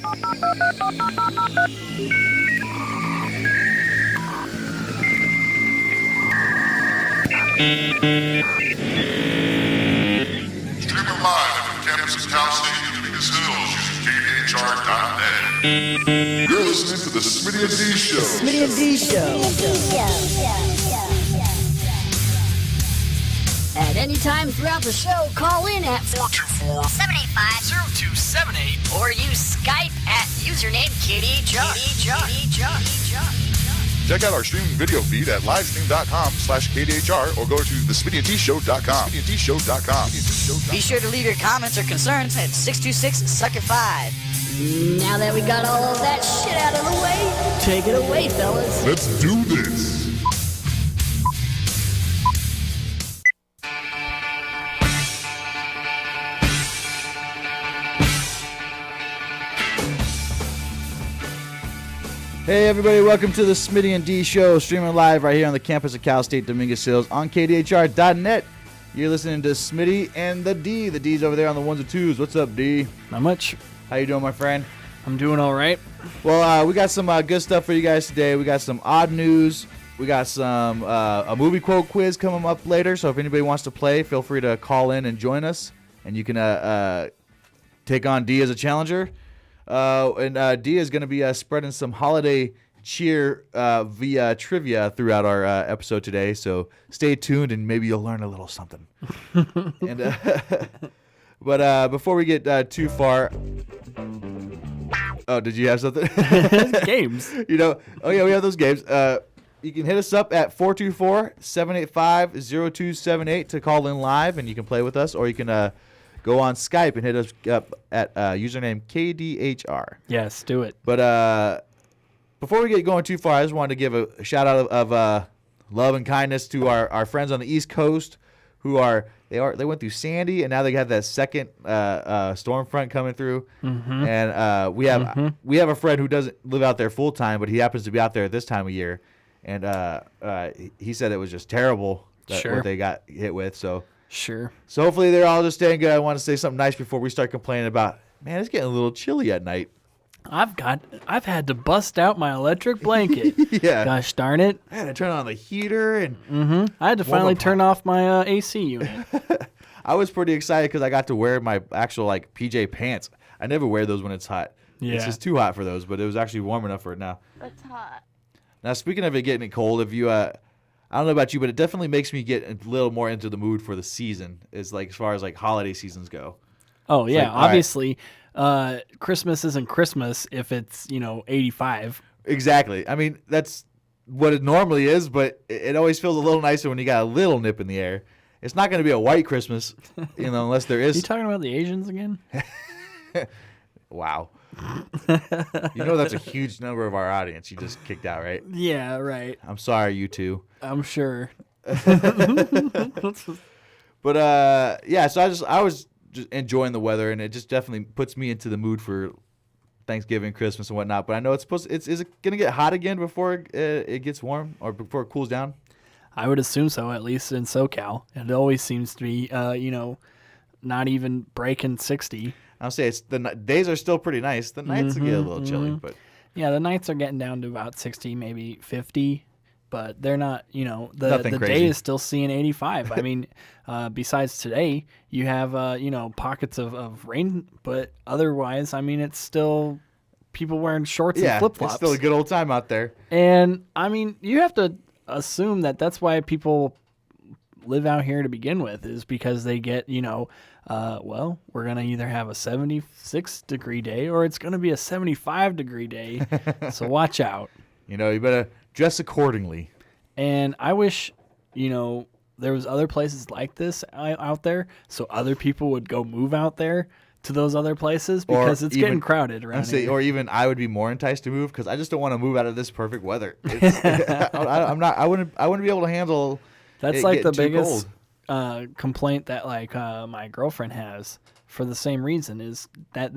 Streaming live from the campus of Cal State Dominguez Hills using KDHR.net. You're listening to the Smitty and D Show. Smitty and D Show. At any time throughout the show, call in at 424-785-0278 or use Skype at username KDHR. Check out our streaming video feed at livestream.com/KDHR or go to thesmittyanddshow.com. Be sure to leave your comments or concerns at 626-SUCKIT5. Now that we got all of that shit out of the way, take it away, fellas. Let's do this. Hey everybody, welcome to the Smitty and D Show, streaming live right here on the campus of Cal State Dominguez Hills on KDHR.net. You're listening to Smitty and the D. The D's over there on the ones and twos. What's up, D? Not much. How you doing, my friend? I'm doing all right. Well, we got some good stuff for you guys today. We got some odd news. We got some a movie quote quiz coming up later. So if anybody wants to play, feel free to call in and join us, and you can take on D as a challenger. And D is going to be spreading some holiday cheer via trivia throughout our episode today. So stay tuned, and maybe you'll learn a little something. And but before we get too far, oh, did you have something? Games. You know, oh yeah, we have those games. You can hit us up at 424-785-0278 to call in live, and you can play with us, or you can go on Skype and hit us up at username KDHR. Yes, do it. But before we get going too far, I just wanted to give a shout out of love and kindness to our friends on the East Coast who they went through Sandy, and now they have that second storm front coming through. Mm-hmm. And we have a friend who doesn't live out there full time, but he happens to be out there at this time of year, and he said it was just terrible what they got hit with. So. Sure. So hopefully they're all just staying good. I want to say something nice before we start complaining about, man, it's getting a little chilly at night. I've had to bust out my electric blanket. Yeah. Gosh darn it. I had to turn on the heater and I had to finally turn off my AC unit. I was pretty excited because I got to wear my actual PJ pants. I never wear those when it's hot. Yeah. It's just too hot for those, but it was actually warm enough for it now. It's hot. Now, speaking of it getting cold, if you I don't know about you, but it definitely makes me get a little more into the mood for the season. As far as holiday seasons go. Oh yeah, obviously, Christmas isn't Christmas if it's 85. Exactly. I mean, that's what it normally is, but it always feels a little nicer when you got a little nip in the air. It's not going to be a white Christmas, unless there is. You talking about the Asians again? Wow. That's a huge number of our audience you just kicked out, right? Yeah, right. I'm sorry, you two. I'm sure. But yeah, so I was just enjoying the weather, and it just definitely puts me into the mood for Thanksgiving, Christmas, and whatnot. But I know is it gonna get hot again before it gets warm or before it cools down? I would assume so, at least in SoCal. It always seems to be, not even breaking 60. I'll say the days are still pretty nice. The nights get a little chilly, but yeah, the nights are getting down to about 60, maybe 50, but they're not. The day is still seeing 85. I mean, besides today, you have pockets of rain, but otherwise, I mean, it's still people wearing shorts and flip flops. It's still a good old time out there. And I mean, you have to assume that that's why people live out here to begin with, is because they get we're going to either have a 76 degree day or it's going to be a 75 degree day. So watch out. You better dress accordingly. And I wish, there was other places like this out there so other people would go move out there to those other places because it's getting crowded around here. Or even I would be more enticed to move because I just don't want to move out of this perfect weather. I wouldn't be able to handle. That's the biggest complaint that my girlfriend has for the same reason is that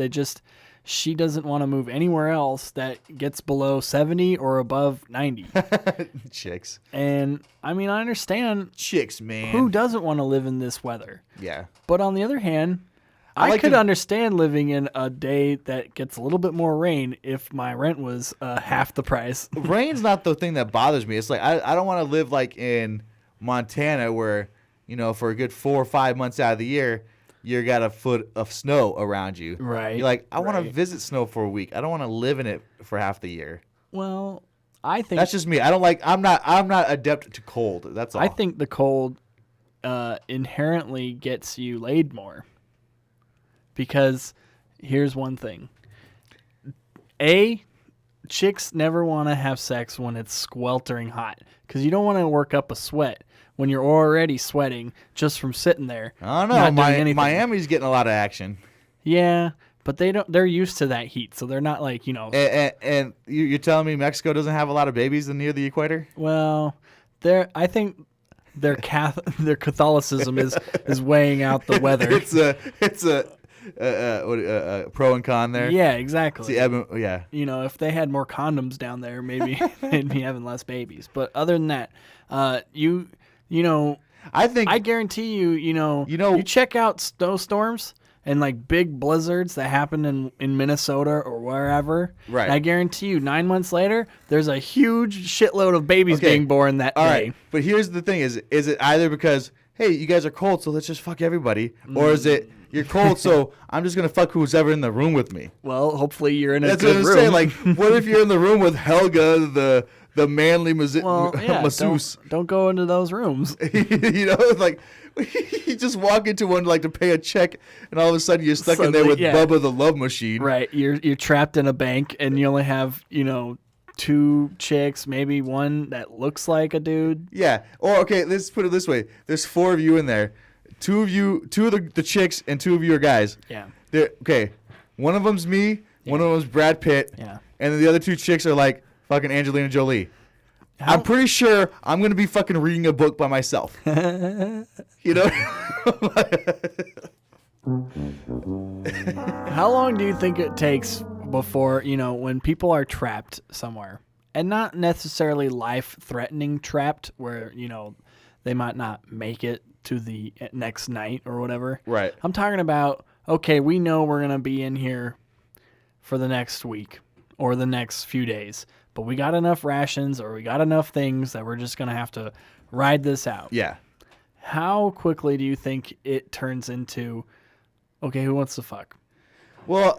she doesn't want to move anywhere else that gets below 70 or above 90. Chicks. And I mean, I understand. Chicks, man. Who doesn't want to live in this weather? Yeah. But on the other hand, I could understand living in a day that gets a little bit more rain if my rent was half the price. Rain's not the thing that bothers me. It's like I don't want to live like in Montana where, for a good 4 or 5 months out of the year, you got a foot of snow around you. Right. You're like, I want to visit snow for a week. I don't want to live in it for half the year. Well, I think that's just me. I'm not adept to cold. That's all. I think the cold inherently gets you laid more. Because here's one thing. Chicks never want to have sex when it's sweltering hot because you don't want to work up a sweat when you're already sweating just from sitting there. I don't know. Miami's getting a lot of action. Yeah, but they're used to that heat, so they're not like, And you're telling me Mexico doesn't have a lot of babies near the equator? Well, I think their Catholicism is weighing out the weather. It's a pro and con there. Yeah, exactly. Yeah. If they had more condoms down there, maybe they'd be having less babies. But other than that, I guarantee you check out snowstorms and like big blizzards that happen in Minnesota or wherever. Right. And I guarantee you 9 months later, there's a huge shitload of babies being born that day. Right. But here's the thing: is it either because, hey, you guys are cold, so let's just fuck everybody, or is it you're cold, so I'm just gonna fuck who's ever in the room with me? Well, hopefully you're in a That's good what I'm room. saying. Like, what if you're in the room with Helga, the manly masseuse? Don't go into those rooms. Like you just walk into one like to pay a check, and all of a sudden you're stuck in there with Bubba the Love Machine. Right. You're trapped in a bank, and you only have 2 chicks, maybe one that looks like a dude. Yeah. Or okay, let's put it this way: there's 4 of you in there. 2 of the chicks, and 2 of you are guys. Yeah. Okay. One of them's me. Yeah. One of them's Brad Pitt. Yeah. And then the other 2 chicks are like fucking Angelina Jolie. I'm pretty sure I'm gonna be fucking reading a book by myself. How long do you think it takes before, when people are trapped somewhere, and not necessarily life-threatening trapped, where, they might not make it to the next night or whatever. Right. I'm talking about, okay, we know we're going to be in here for the next week or the next few days, but we got enough rations or we got enough things that we're just going to have to ride this out. Yeah. How quickly do you think it turns into, okay, who wants to fuck? Well,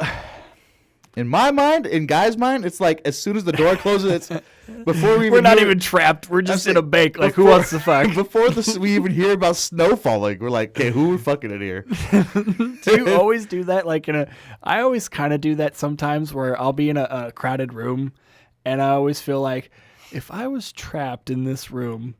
in my mind, in guys' mind, it's like as soon as the door closes, it's before we're not even trapped. We're just in a bank. Like, who wants to fuck? Before we even hear about snow falling, we're like, okay, who are fucking in here? Do you always do that? Like I always kind of do that sometimes, where I'll be in a crowded room, and I always feel like, if I was trapped in this room,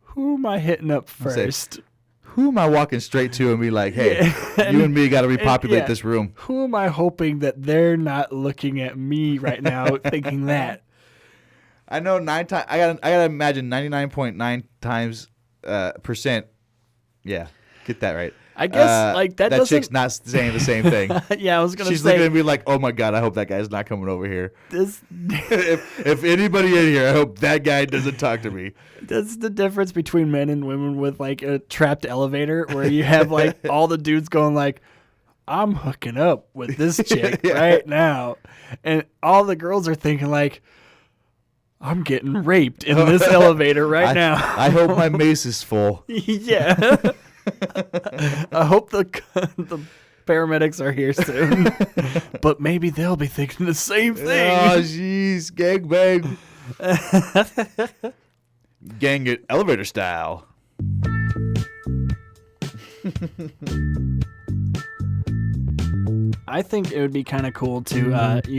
who am I hitting up first? Who am I walking straight to and be like, hey, you and me got to repopulate this room? Who am I hoping that they're not looking at me right now thinking that? I know 9 times. I gotta imagine 99.9 times percent. Yeah, get that right. I guess like that doesn't. Chick's not saying the same thing. Yeah, I was gonna say. She's looking at me like, oh my god, I hope that guy's not coming over here. If anybody in here, I hope that guy doesn't talk to me. That's the difference between men and women with like a trapped elevator, where you have like all the dudes going like, I'm hooking up with this chick right now, and all the girls are thinking like, I'm getting raped in this elevator right now. I hope my mace is full. Yeah. I hope the paramedics are here soon. But maybe they'll be thinking the same thing. Oh, jeez. Gangbang. Gang it elevator style. I think it would be kind of cool to,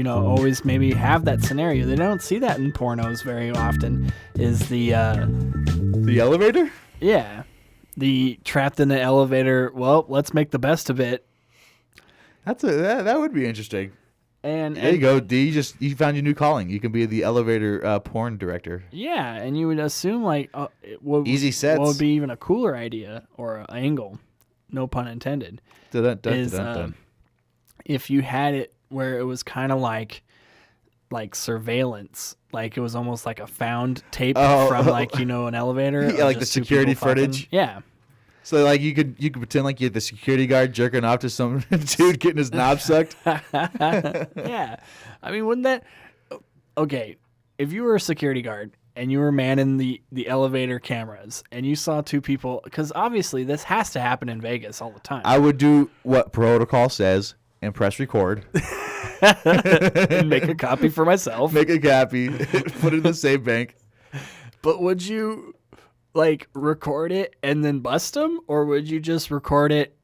always maybe have that scenario. They don't see that in pornos very often. Is the elevator? Yeah. The trapped in the elevator, well, let's make the best of it. That would be interesting. And there you go, D. You found your new calling. You can be the elevator porn director. Yeah, and you would assume like easy sets. What would be even a cooler idea or an angle, no pun intended, is if you had it where it was kind of like surveillance. Like it was almost like a found tape from an elevator. Yeah, like the security footage. Yeah. So like you could pretend like you're the security guard jerking off to some dude getting his knob sucked. Yeah, I mean, wouldn't that? Okay, if you were a security guard and you were manning the elevator cameras and you saw two people, because obviously this has to happen in Vegas all the time. I would do what protocol says and press record. And make a copy for myself. Make a copy. Put it in the save bank. But would you like record it and then bust them, or would you just record it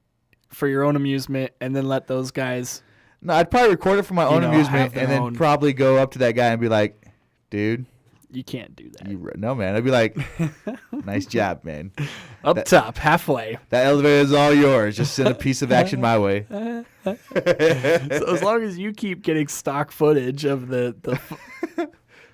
for your own amusement and then let those guys? No, I'd probably record it for my own amusement and then probably go up to that guy and be like, dude, you can't do that. No, man. I'd be like, nice job, man. Top, halfway. That elevator is all yours. Just send a piece of action my way. So as long as you keep getting stock footage of the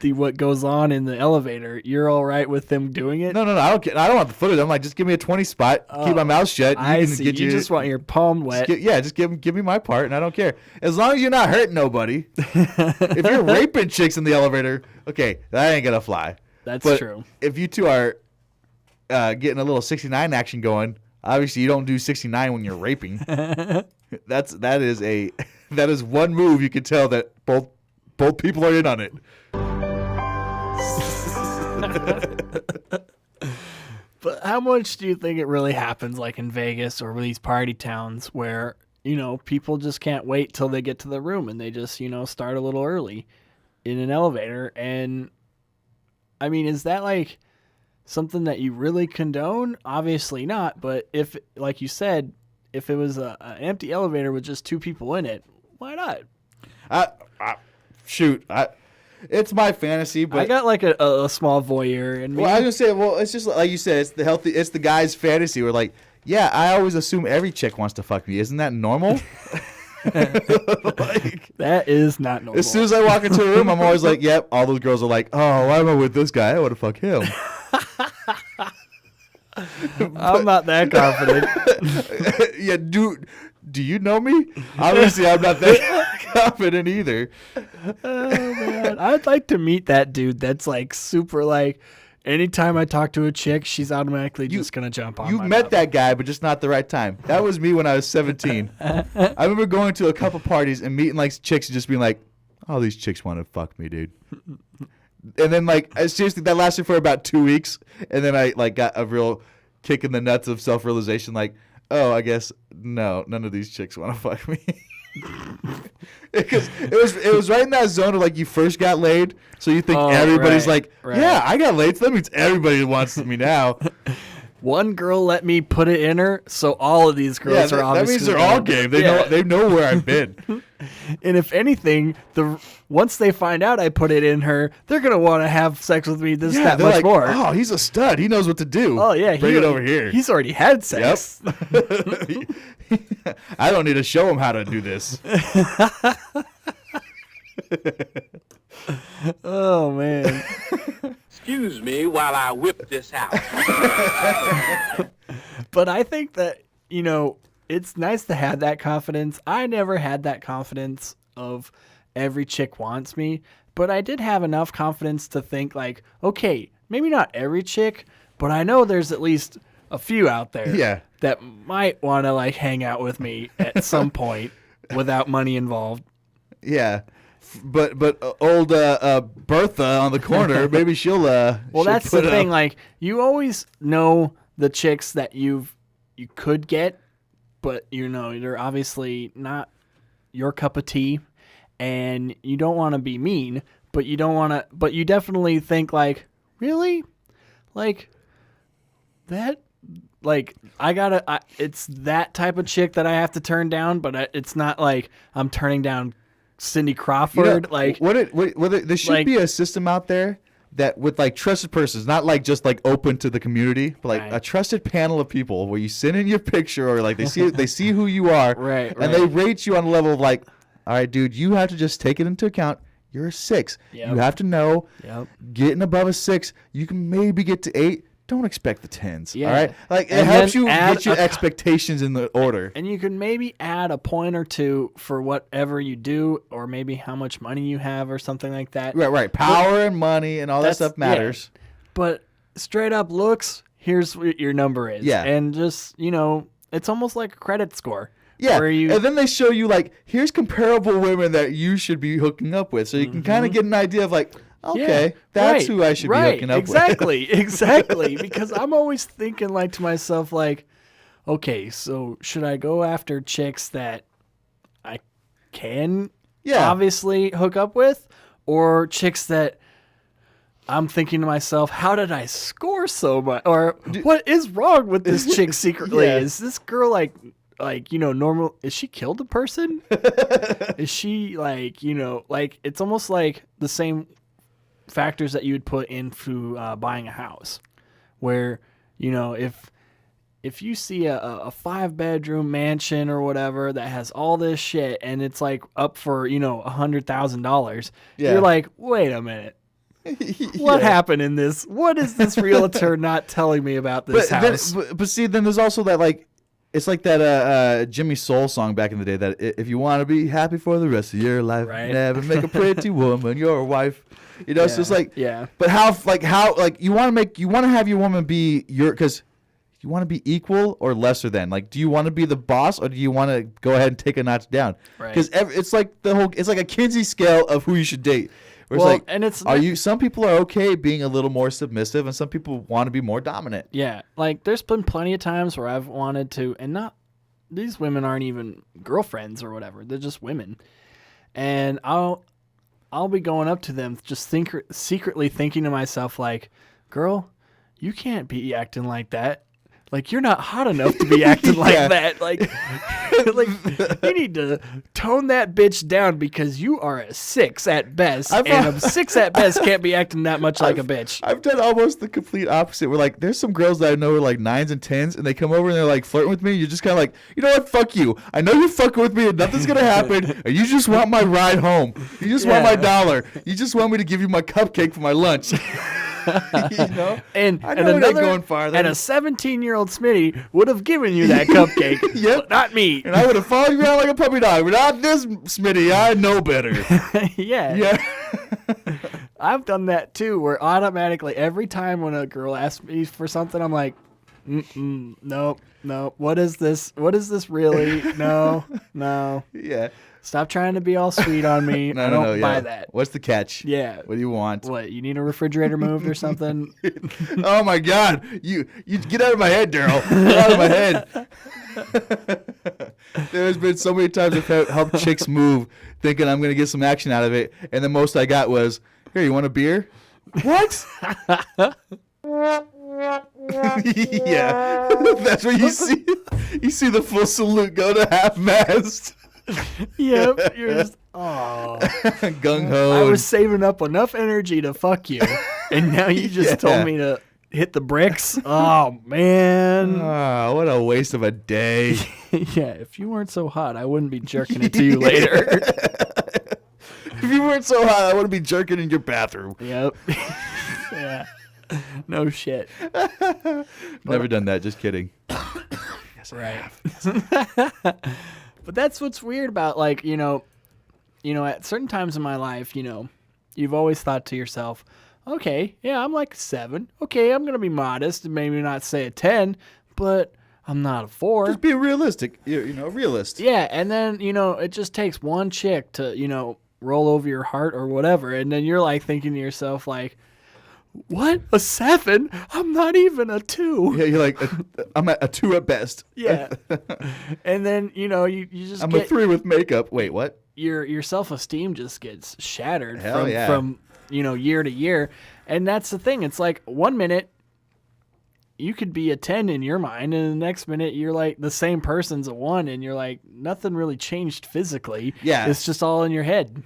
what goes on in the elevator, you're all right with them doing it? No, I don't care. I don't want the footage. I'm like, just give me a 20 spot. Keep my mouth shut. I see. You just want your palm wet. Just give me my part, and I don't care. As long as you're not hurting nobody. If you're raping chicks in the elevator, okay, that ain't gonna fly. That's true. If you two are getting a little 69 action going, obviously you don't do 69 when you're raping. that is one move you can tell that both people are in on it. But how much do you think it really happens, like in Vegas or these party towns, where people just can't wait till they get to the room and they just start a little early in an elevator? And I mean, is that like something that you really condone? Obviously not. But if, like you said, if it was an empty elevator with just two people in it, why not? It's my fantasy, but I got like a small voyeur in me. Well, I was gonna say, it's just like you said, it's the guy's fantasy. We're like, yeah, I always assume every chick wants to fuck me. Isn't that normal? That is not normal. As soon as I walk into a room, I'm always like, yep. All those girls are like, oh, why am I with this guy? I want to fuck him. I'm not that confident. Yeah, dude. Do you know me? Obviously, I'm not that confident either. Oh, man. I'd like to meet that dude that's like super like, anytime I talk to a chick, she's automatically just going to jump on. You met that guy, but just not the right time. That was me when I was 17. I remember going to a couple parties and meeting like chicks and just being like, oh, these chicks want to fuck me, dude. And then like, seriously, that lasted for about 2 weeks. And then I like got a real kick in the nuts of self-realization, like, oh, I guess none of these chicks want to fuck me. Because it was right in that zone of like you first got laid, so you think everybody's right. Yeah, I got laid, so that means everybody wants me now. One girl let me put it in her, so all of these girls are obviously. That means they're all game. They know where I've been. And if anything, once they find out I put it in her, they're gonna want to have sex with me that much more. Oh, he's a stud. He knows what to do. Oh yeah, bring it over here. He's already had sex. Yep. I don't need to show him how to do this. Oh man. Excuse me while I whip this out. But I think that, it's nice to have that confidence. I never had that confidence of every chick wants me, but I did have enough confidence to think like, okay, maybe not every chick, but I know there's at least a few out there that might want to like hang out with me at some point without money involved. Yeah. But old Bertha on the corner, maybe she'll well, that's the thing. Like, you always know the chicks that you could get, but they're obviously not your cup of tea, and you don't want to be mean, but you don't want to. But you definitely think like, really, like that. Like, it's that type of chick that I have to turn down, but it's not like I'm turning down Cindy Crawford. There should be a system out there that with like trusted persons, not like just like open to the community, but like a trusted panel of people where you send in your picture or like they see who you are, and they rate you on a level of like, all right, dude, you have to just take it into account. You're a 6. Yep. You have to know. Yep. Getting above a 6, you can maybe get to 8. Don't expect the 10s. Yeah. All right, like it helps you get your expectations in the order. And you can maybe add a point or two for whatever you do, or maybe how much money you have, or something like that. Right. Power and money and all that stuff matters. Yeah. But straight up looks, here's what your number is. Yeah. And just, it's almost like a credit score. Yeah, Where and then they show you, like, here's comparable women that you should be hooking up with. So you can kind of get an idea of, like, okay, that's who I should be hooking up with. Exactly. Because I'm always thinking, like, to myself, like, okay, so should I go after chicks that I can obviously hook up with, or chicks that I'm thinking to myself, how did I score so much? Or what is wrong with this chick secretly? Is this girl like normal? Is she killed a person? Is she like, it's almost like the same factors that you would put into buying a house, where, if you see a 5-bedroom mansion or whatever that has all this shit and it's like up for, $100,000, you're like, wait a minute. What happened in this? What is this realtor not telling me about this house? But see, then there's also that, like, it's like that Jimmy Soul song back in the day, that if you want to be happy for the rest of your life, never make a pretty woman your wife. So it's like, but how you want to have your woman be because you want to be equal or lesser than? Like, do you want to be the boss, or do you want to go ahead and take a notch down? Because it's like it's like a Kinsey scale of who you should date. Where some people are okay being a little more submissive, and some people want to be more dominant. Yeah, like there's been plenty of times where I've wanted to, and these women aren't even girlfriends or whatever. They're just women, and I'll be going up to them just secretly thinking to myself, like, girl, you can't be acting like that. Like, you're not hot enough to be acting like that. Like, you need to tone that bitch down, because you are a 6 at best. And a 6 at best can't be acting that much like a bitch. I've done almost the complete opposite. Where, like, there's some girls that I know are like 9s and 10s, and they come over and they're like flirting with me. You're just kind of like, you know what? Fuck you. I know you're fucking with me and nothing's going to happen. And you just want my ride home. You just want my dollar. You just want me to give you my cupcake for my lunch. And a 17-year-old Smitty would have given you that cupcake. Yep. Not me. And I would have followed you around like a puppy dog. But not this Smitty. I know better. Yeah. I've done that too, where automatically every time when a girl asks me for something, I'm like, nope. What is this? What is this really? No. Yeah. Stop trying to be all sweet on me. I don't buy that. What's the catch? Yeah. What do you want? What, you need a refrigerator moved or something? Oh my God. You get out of my head, Daryl. Get out of my head. There's been so many times I've helped chicks move thinking I'm going to get some action out of it. And the most I got was, here, you want a beer? What? Yeah. That's what you see. You see the full salute go to half-mast. Yep, you're just, oh, gung ho. I was saving up enough energy to fuck you, and now you just told me to hit the bricks. Oh man, what a waste of a day. Yeah, if you weren't so hot, I wouldn't be jerking it to you later. If you weren't so hot, I wouldn't be jerking in your bathroom. Yep. Yeah. No shit. Never done that. Just kidding. Yes, right. But that's what's weird about, like, at certain times in my life, you've always thought to yourself, okay, yeah, I'm like a 7. Okay, I'm going to be modest and maybe not say a 10, but I'm not a 4. Just be realistic, realist. Yeah, and then, it just takes one chick to, roll over your heart or whatever, and then you're, like, thinking to yourself, like, what? A 7? I'm not even a 2. Yeah, you're like, I'm at a 2 at best. Yeah. And then, you just I'm a 3 with makeup. Wait, what? Your self-esteem just gets shattered from from year to year. And that's the thing. It's like 1 minute you could be a 10 in your mind, and the next minute you're like the same person's a 1, and you're like, nothing really changed physically. Yeah. It's just all in your head.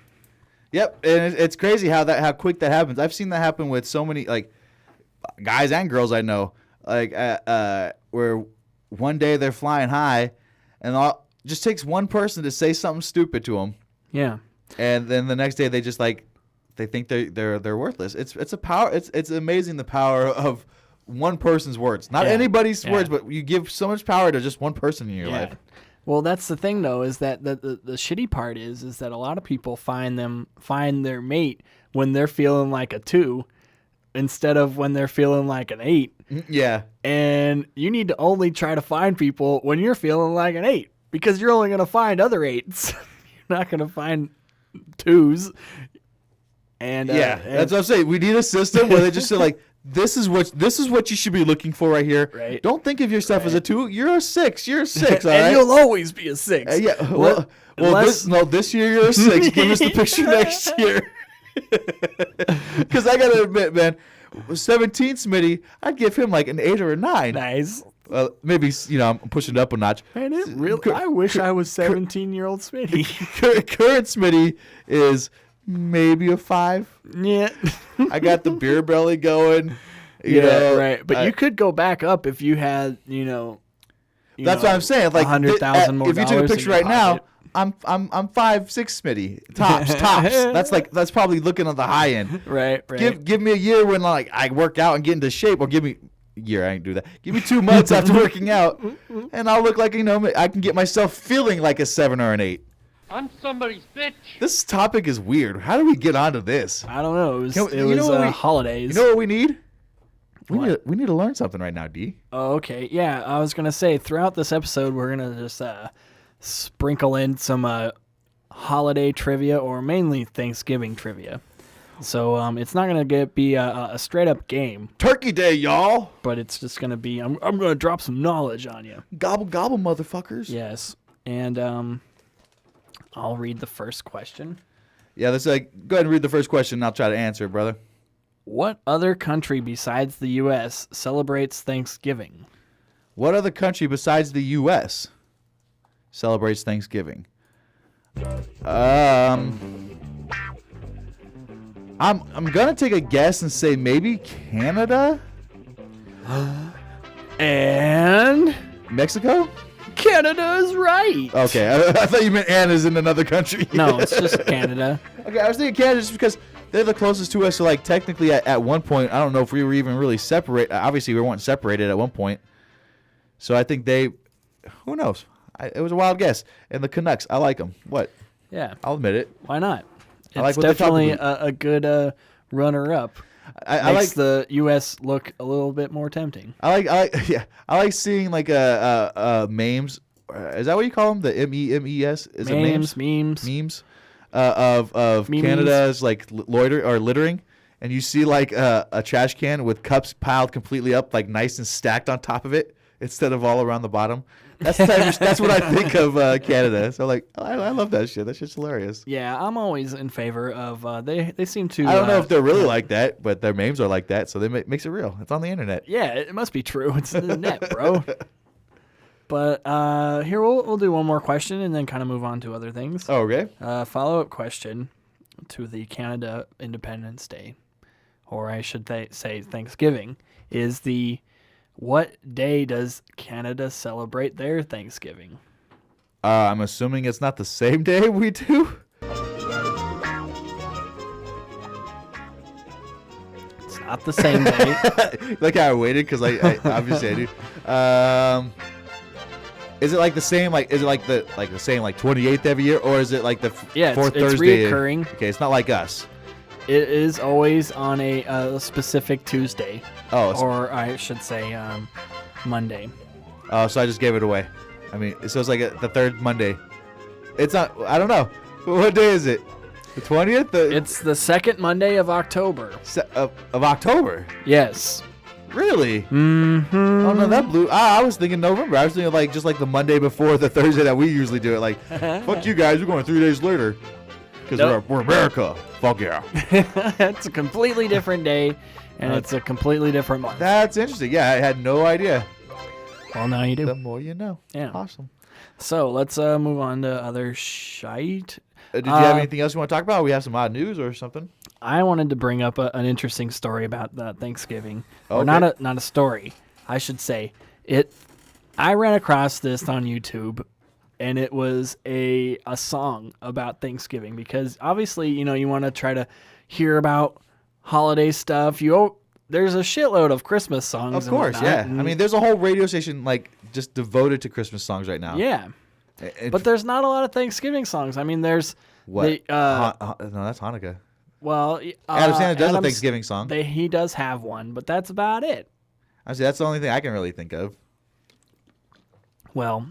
Yep, and it's crazy how quick that happens. I've seen that happen with so many, like, guys and girls I know, like where one day they're flying high, and just takes one person to say something stupid to them. Yeah, and then the next day they just they think they're worthless. It's a power. It's amazing the power of one person's words, not anybody's words, but you give so much power to just one person in your life. Well, that's the thing, though, is that the shitty part is that a lot of people find their mate when they're feeling like a 2, instead of when they're feeling like an 8. Yeah. And you need to only try to find people when you're feeling like an 8 because you're only going to find other 8s. You're not going to find 2s. And that's what I'm saying. We need a system where they just say like, this is what you should be looking for right here. Right. Don't think of yourself as a 2. You're a 6. You're a 6. All and right? you'll always be a 6. Yeah. Well, this year you're a 6. Give us the picture next year. Because I gotta admit, man, 17 Smitty, I'd give him like an 8 or a 9. Nice. Maybe I'm pushing it up a notch. Man, I wish I was 17-year-old Smitty. Current Smitty is maybe a 5. Yeah. I got the beer belly going. You know, right. But you could go back up if you had, that's what I'm saying. Like 100,000 more. If you took a picture right now, I'm 5'6" Smitty. Tops. That's probably looking at the high end. Right. Give me a year when like I work out and get into shape, or give me a year. I ain't do that. Give me 2 months after working out, and I'll look like I can get myself feeling like a 7 or an 8. I'm somebody's bitch. This topic is weird. How do we get onto this? I don't know. It was holidays. You know what we need? We need to learn something right now, D. Oh, okay. Yeah, I was gonna say throughout this episode we're gonna just sprinkle in some holiday trivia or mainly Thanksgiving trivia. So it's not gonna be a straight up game. Turkey Day, y'all. But it's just gonna be I'm gonna drop some knowledge on you. Gobble gobble, motherfuckers. Yes, and I'll read the first question. Yeah, let's go ahead and read the first question, and I'll try to answer it, brother. What other country besides the U.S. celebrates Thanksgiving? What other country besides the U.S. celebrates Thanksgiving? I'm gonna take a guess and say maybe Canada. And Mexico? Canada is right. Okay, I thought you meant Anna's in another country. No, it's just Canada. Okay, I was thinking Canada just because they're the closest to us. So, like, technically at one point, I don't know if we were even really separate. Obviously, we weren't separated at one point. So I think who knows? It was a wild guess. And the Canucks, I like them. What? Yeah. I'll admit it. Why not? I like It's what they're definitely talking about. a good runner-up. I Makes like the U.S. look a little bit more tempting. I like seeing like memes. Is that what you call them? The MEMES? Is it memes? Memes. Of Memes. Canada's like littering, and you see like a trash can with cups piled completely up, like nice and stacked on top of it, instead of all around the bottom. That's what I think of Canada. So like, I love that shit. That shit's hilarious. Yeah, I'm always in favor of. They seem to. I don't know if they're really like that, but their memes are like that, so they makes it real. It's on the internet. Yeah, it must be true. It's the net, bro. But here we'll do one more question and then kind of move on to other things. Oh, okay. Follow-up question to the Canada Independence Day, or I should say Thanksgiving, is what day does Canada celebrate their Thanksgiving? I'm assuming it's not the same day we do. It's not the same day. Like how I waited because I obviously I do. Is it like the same? Like is it like the same like 28th every year, or is it like the fourth Thursday? It's reoccurring. Okay, it's not like us. It is always on a specific Tuesday. Oh, or I should say Monday. Oh, so I just gave it away. I mean, so it's like the third Monday. It's not. I don't know. What day is it? The 20th? It's the second Monday of October. Of October? Yes. Really? Mm-hmm. Oh no, that blew. I was thinking November. I was thinking like just like the Monday before the Thursday that we usually do it. Like, fuck you guys, we're going 3 days later because we're America. Fuck yeah. It's a completely different day, and it's a completely different month. That's interesting. Yeah, I had no idea. Well, now you do. The more you know. Yeah. Awesome. So let's move on to other shite. Did you have anything else you want to talk about? We have some odd news or something. I wanted to bring up an interesting story about Thanksgiving. Okay. Or not a story, I should say. I ran across this on YouTube, and it was a song about Thanksgiving because obviously, you want to try to hear about holiday stuff. There's a shitload of Christmas songs. Of course, yeah. I mean, there's a whole radio station like just devoted to Christmas songs right now. Yeah. But there's not a lot of Thanksgiving songs. I mean, there's what? No, that's Hanukkah. Well, Adam Sandler does a Thanksgiving song. He does have one, but that's about it. I see. That's the only thing I can really think of. Well,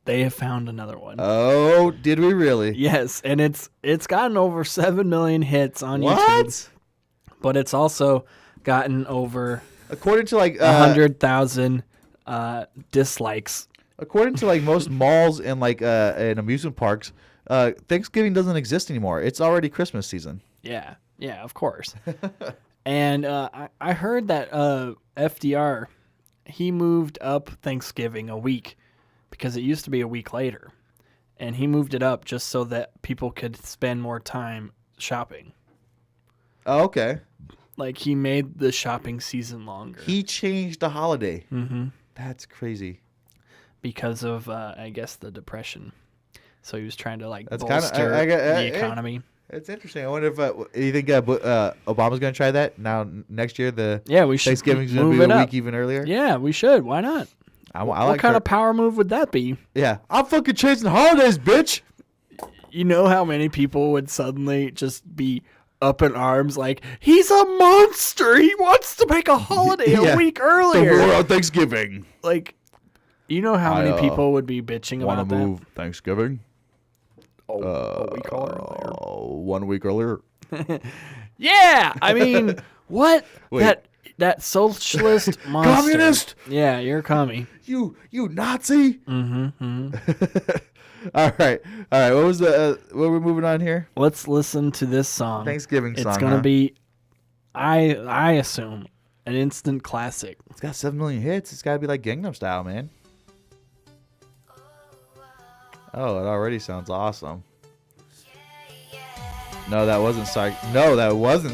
they have found another one. Oh, did we really? Yes, and it's gotten over 7 million hits on what? YouTube. But it's also gotten over according to like 100,000 dislikes. According to like most malls and like and amusement parks, Thanksgiving doesn't exist anymore. It's already Christmas season. Yeah, of course. And I heard that FDR, he moved up Thanksgiving a week because it used to be a week later. And he moved it up just so that people could spend more time shopping. Oh, okay. Like, he made the shopping season longer. He changed the holiday. Mm-hmm. That's crazy. Because of, I guess, the Depression. So he was trying to, like, bolster the economy. It's interesting. I wonder if you think Obama's going to try that now next year. We should Thanksgiving's going to be a week even earlier. Yeah, we should. Why not? What kind of power move would that be? Yeah, I'm fucking chasing holidays, bitch. You know how many people would suddenly just be up in arms like, he's a monster. He wants to make a holiday a week earlier. So we're on Thanksgiving. Like, you know how many people would be bitching about that? Want to move Thanksgiving? A week earlier. 1 week earlier. Yeah, I mean, what? Wait. That socialist monster. Communist. Yeah, you're a commie. You Nazi. Mm-hmm. All right. What was what we're moving on here? Let's listen to this song. Thanksgiving song. It's gonna be, I assume, an instant classic. It's got 7 million hits. It's gotta be like Gangnam Style, man. Oh, it already sounds awesome. No, that wasn't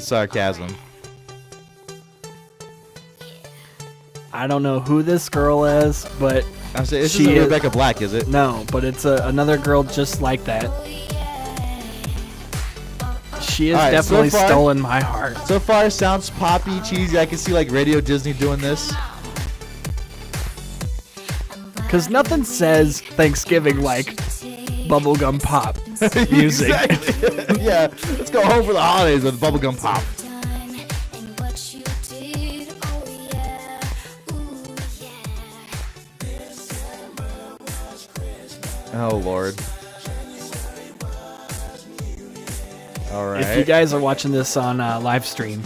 sarcasm. I don't know who this girl is, but I'm saying this isn't Rebecca Black, is it? No, but it's another girl just like that. She has definitely stolen my heart. So far, it sounds poppy, cheesy. I can see like Radio Disney doing this. Because nothing says Thanksgiving like bubblegum pop music. Exactly. Yeah, let's go home for the holidays with bubblegum pop. Oh, Lord. All right. If you guys are watching this on live stream,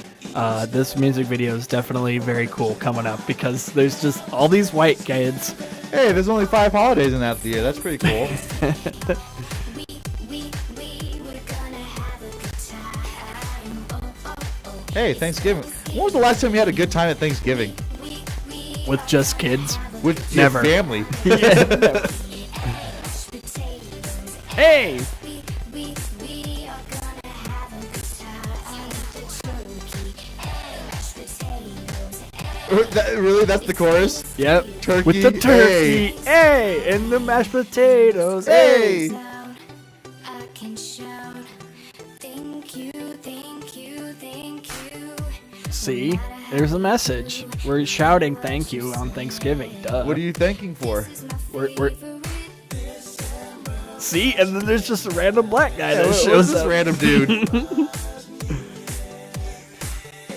this music video is definitely very cool coming up because there's just all these white kids. Hey, there's only 5 holidays in that year. That's pretty cool. Hey, Thanksgiving. When was the last time you had a good time at Thanksgiving? With just kids? With never. Your family? Yeah, never. Hey! Really? That's the chorus? Yep. Turkey. With the turkey. Hey! And the mashed potatoes. Hey! See? There's a message. We're shouting thank you on Thanksgiving. Duh. What are you thanking for? We're See? And then there's just a random black guy that What's shows this up. random dude?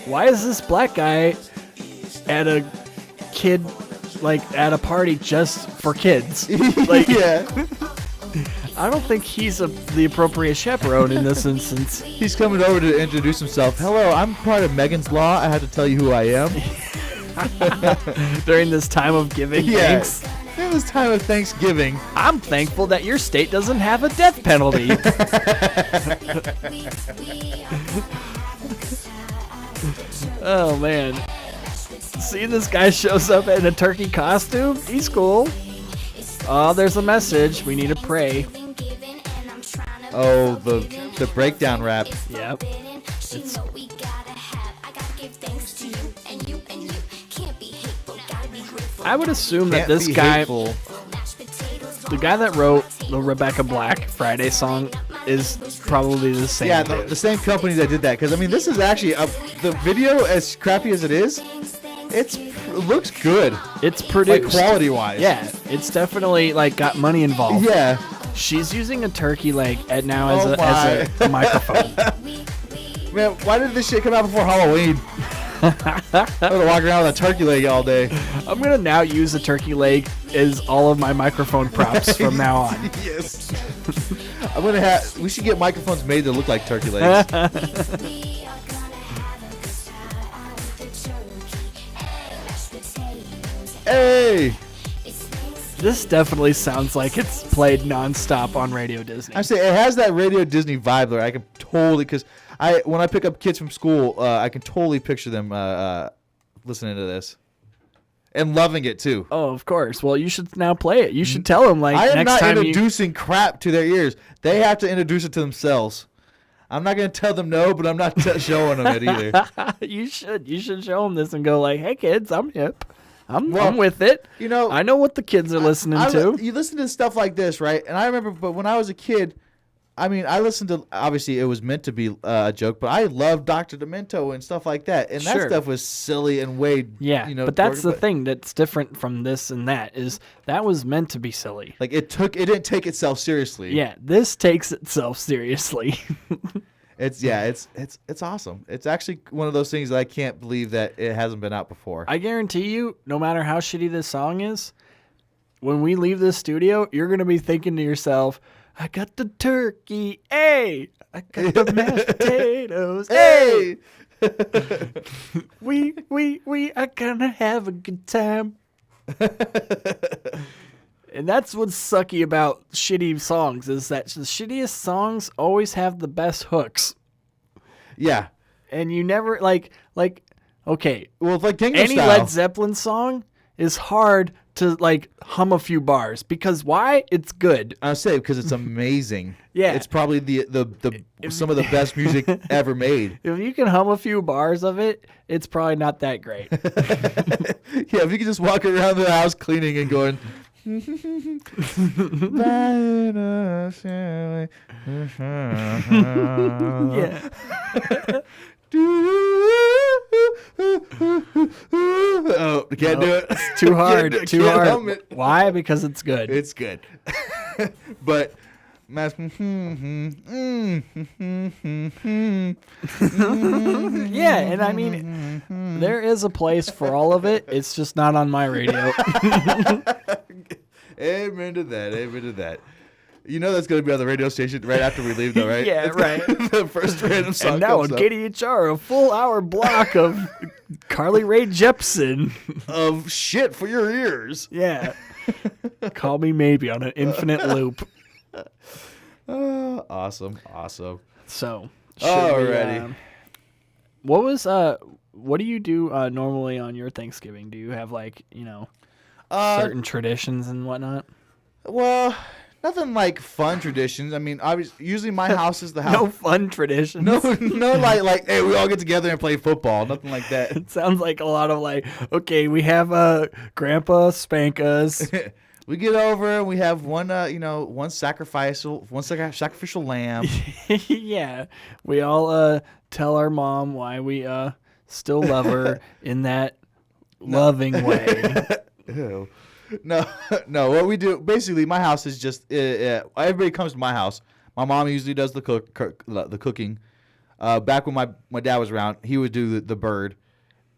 Why is this black guy at a kid, like, at a party just for kids? Like, yeah. I don't think he's the appropriate chaperone in this instance. He's coming over to introduce himself. Hello, I'm part of Megan's Law. I have to tell you who I am. During this time of giving thanks. During this time of Thanksgiving. I'm thankful that your state doesn't have a death penalty. Oh, man. See, this guy shows up in a turkey costume. He's cool. Oh, there's a message. We need to pray. Oh, the breakdown rap. Yep. I would assume that this guy, the guy that wrote the Rebecca Black Friday song, is probably the same. Yeah, the same company that did that. Because I mean, this is actually the video, as crappy as it is. It looks good. It's produced, like, quality wise. Yeah, it's definitely like got money involved. Yeah. She's using a turkey leg as a microphone. Man, why did this shit come out before Halloween? I'm gonna walk around with a turkey leg all day. I'm gonna now use a turkey leg as all of my microphone props from now on. Yes. We should get microphones made that look like turkey legs. Hey! This definitely sounds like it's played nonstop on Radio Disney. I say it has that Radio Disney vibe there. I can totally, because when I pick up kids from school, I can totally picture them listening to this and loving it too. Oh, of course. Well, you should now play it. You should tell them like I am next not time introducing crap to their ears. They have to introduce it to themselves. I'm not going to tell them no, but I'm not showing them it either. You should show them this and go like, "Hey kids, I'm hip. I'm with it. You know, I know what the kids are listening to." You listen to stuff like this, right? And I remember, but when I was a kid, I mean, I listened to, obviously it was meant to be a joke, but I loved Dr. Demento and stuff like that. And that stuff was silly and way, but that's the thing that's different from this and that is that was meant to be silly. Like it didn't take itself seriously. Yeah, this takes itself seriously. It's awesome. It's actually one of those things that I can't believe that it hasn't been out before. I guarantee you, no matter how shitty this song is, when we leave this studio, you're going to be thinking to yourself, I got the turkey, hey! I got the mashed potatoes, hey! we are going to have a good time. And that's what's sucky about shitty songs is that the shittiest songs always have the best hooks. Yeah. And you never, like okay. Well, it's like Gangnam any Style. Led Zeppelin song is hard to, like, hum a few bars. Because why? It's good. I say because it's amazing. Yeah. It's probably the some of the best music ever made. If you can hum a few bars of it, it's probably not that great. Yeah, if you can just walk around the house cleaning and going... Yeah. Oh, can't do it. It's too hard. Too hard. Why? Because it's good. It's good. But yeah, and I mean, there is a place for all of it. It's just not on my radio. Amen to that. Amen to that. You know that's going to be on the radio station right after we leave, though, right? Yeah, right. The first random song. And now on KDHR, a full hour block of Carly Rae Jepsen. Of shit for your ears. Yeah. Call Me Maybe on an infinite loop. Awesome. So, alrighty. What do you do normally on your Thanksgiving? Do you have certain traditions and whatnot? Well, nothing like fun traditions. I mean, obviously, usually my house is the house. No fun traditions. No, like, hey, we all get together and play football. Nothing like that. It sounds like a lot of okay, we have Grandpa spank us. We get over and we have one sacrificial lamb. Yeah, we all tell our mom why we still love her in that loving way. Ew. No. What we do basically, my house is just everybody comes to my house. My mom usually does the cooking. Back when my dad was around, he would do the bird,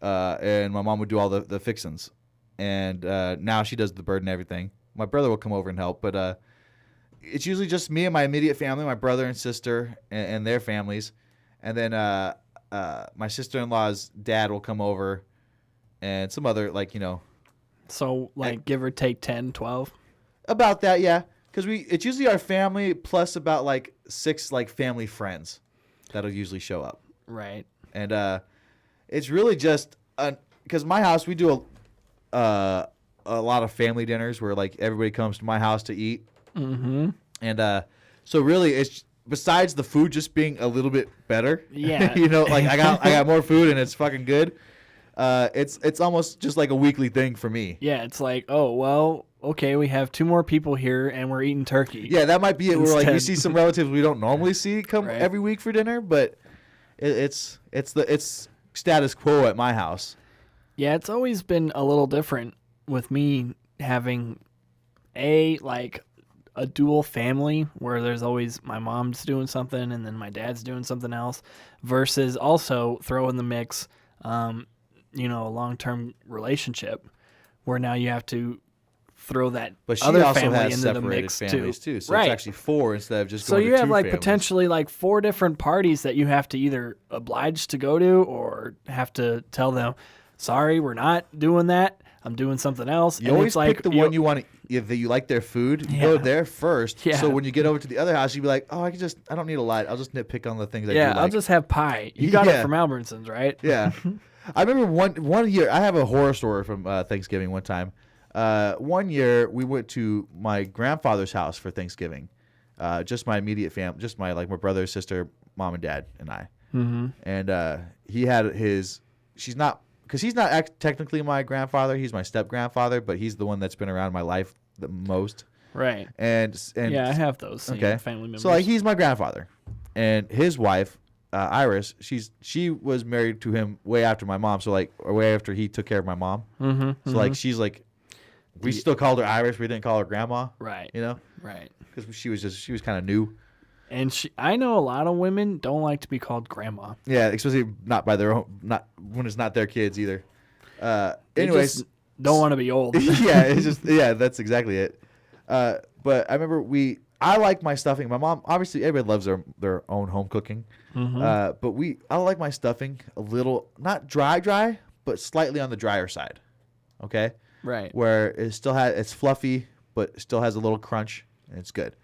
and my mom would do all the fixins. And now she does the bird and everything. My brother will come over and help, but it's usually just me and my immediate family, my brother and sister and their families, and then my sister-in-law's dad will come over, and some other So, give or take 10, 12? About that, yeah. Because it's usually our family plus about, 6, family friends that'll usually show up. Right. And it's really just... Because my house, we do a lot of family dinners where, everybody comes to my house to eat. Mm-hmm. And so, really, it's... Besides the food just being a little bit better. Yeah. I got more food and it's fucking good. It's almost just like a weekly thing for me. Yeah, it's like, oh, well, okay, we have 2 more people here and we're eating turkey. Yeah, that might be it. We're we see some relatives we don't normally see come every week for dinner, but it's status quo at my house. Yeah, it's always been a little different with me having a a dual family where there's always my mom's doing something and then my dad's doing something else, versus also throw in the mix, a long-term relationship where now you have to throw that but she other also family has into the separated mix families too. So right. it's actually 4 instead of just so going to 2 you have like families. potentially like 4 different parties that you have to either oblige to go to or have to tell them, sorry, we're not doing that. I'm doing something else. You and always it's like, pick the one you want to, that you like their food. You go there first. Yeah. So when you get over to the other house, you'd be like, oh, I don't need a lot. I'll just nitpick on the things I do like. I'll just have pie. You got it from Albertsons, right? Yeah. I remember one year, I have a horror story from Thanksgiving one time. One year, we went to my grandfather's house for Thanksgiving. Just my immediate family, just my brother, sister, mom, and dad, and I. Mm-hmm. And he had because he's not technically my grandfather. He's my step-grandfather, but he's the one that's been around my life the most. Right. And yeah, I have those same family members. So he's my grandfather. And his wife, Iris, she was married to him way after my mom, or way after he took care of my mom. Mm-hmm, so she's we still called her Iris. We didn't call her grandma. Right. Right. Because she was kind of new. And I know a lot of women don't like to be called grandma. Yeah, especially not by their own, not when it's not their kids either. Anyways, just don't want to be old. That's exactly it. But I remember I like my stuffing. My mom, obviously, everybody loves their own home cooking. Mm-hmm. But I like my stuffing a little, not dry, but slightly on the drier side. Okay. Right. Where it's fluffy, but still has a little crunch, and it's good.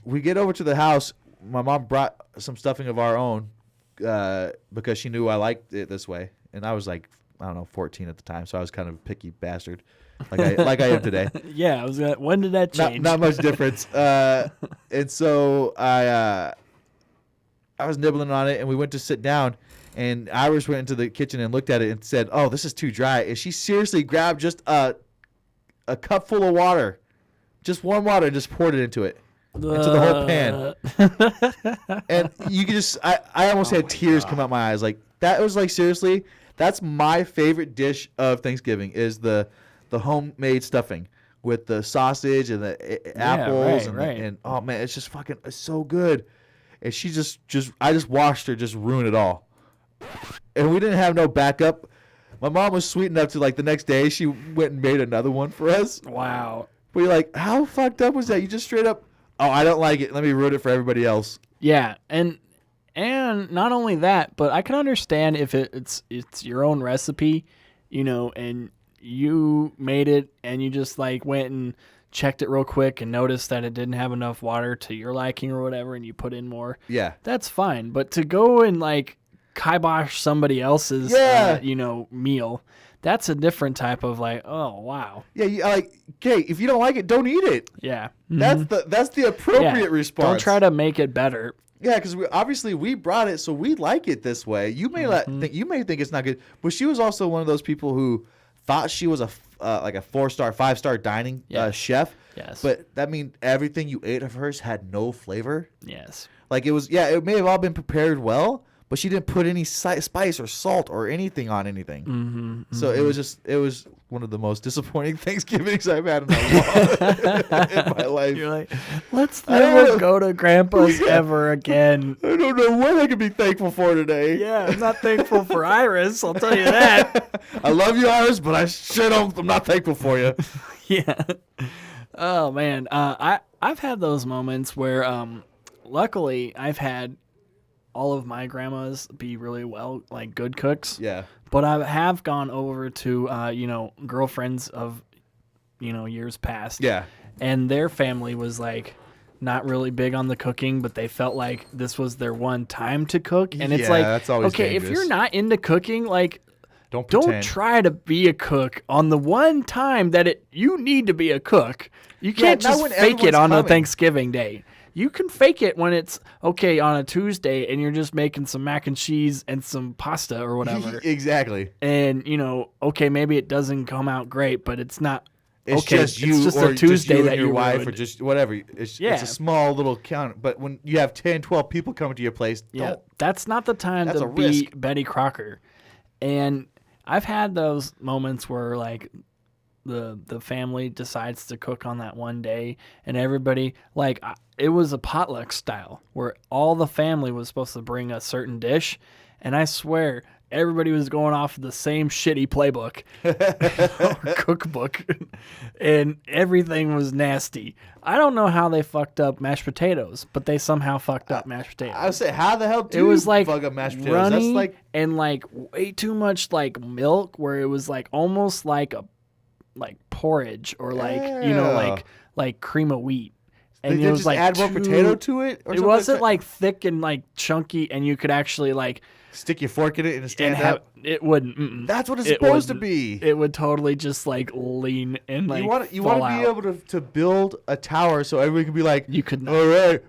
We get over to the house. My mom brought some stuffing of our own because she knew I liked it this way, and I was 14 at the time, so I was kind of a picky bastard, like I am today. Yeah, when did that change? Not much difference. And so I was nibbling on it, and we went to sit down. And Iris went into the kitchen and looked at it and said, "Oh, this is too dry." And she seriously grabbed just a cup full of water, just warm water, and just poured it into it, into the whole pan. And you could I almost had tears come out my eyes. That was seriously, that's my favorite dish of Thanksgiving is the homemade stuffing with the sausage and the apples and oh man, it's just it's so good. And she I just watched her just ruin it all. And we didn't have no backup. My mom was sweet enough to the next day she went and made another one for us. Wow. But you're how fucked up was that? You just straight up, oh, I don't like it. Let me ruin it for everybody else. Yeah, and not only that, but I can understand if it's your own recipe, and you made it and you just went and checked it real quick and noticed that it didn't have enough water to your liking or whatever, and you put in more. Yeah. That's fine. But to go and kibosh somebody else's meal, that's a different type of oh wow. Yeah, okay, if you don't like it, don't eat it. Yeah. Mm-hmm. That's the appropriate response. Don't try to make it better. Yeah, because we brought it, so we like it this way. You may you may think it's not good, but she was also one of those people who thought she was a 4-star, 5-star dining chef. Yes. But that means everything you ate of hers had no flavor. Yes. It may have all been prepared well, but she didn't put any spice or salt or anything on anything. Mm-hmm, so it was one of the most disappointing Thanksgivings I've had in my life. You're let's never go to Grandpa's ever again. I don't know what I could be thankful for today. Yeah, I'm not thankful for Iris, I'll tell you that. I love you, Iris, but I'm not thankful for you. Yeah. Oh, man. I've had those moments where, luckily, I've had all of my grandmas be really good cooks. Yeah. But I have gone over to, girlfriends of, years past. Yeah. And their family was not really big on the cooking, but they felt like this was their one time to cook. And it's that's always dangerous. If you're not into cooking, don't try to be a cook on the one time that you need to be a cook. You can't just fake it on a Thanksgiving day. You can fake it when it's on a Tuesday and you're just making some mac and cheese and some pasta or whatever. Exactly. And maybe it doesn't come out great, but it's not. It's just you, it's just or a Tuesday just you that and your wife, ruined. or just whatever. It's a small little count. But when you have 10, 12 people coming to your place, that's not the time to be Betty Crocker. And I've had those moments where the family decides to cook on that one day, and everybody it was a potluck style where all the family was supposed to bring a certain dish, and I swear everybody was going off the same shitty playbook or cookbook, and everything was nasty. I don't know how they fucked up mashed potatoes, but they somehow fucked up mashed potatoes. I would say, how the hell do it was you fuck up mashed potatoes? Runny That's and way too much milk, where it was almost like porridge or like cream of wheat. And they it was just add more potato to it? Or it wasn't thick and chunky, and you could actually stick your fork in it and stand up. It wouldn't. Mm-mm. That's what it's supposed to be. It would totally just lean and you want to be able to build a tower so everybody can be like, you could not. All right,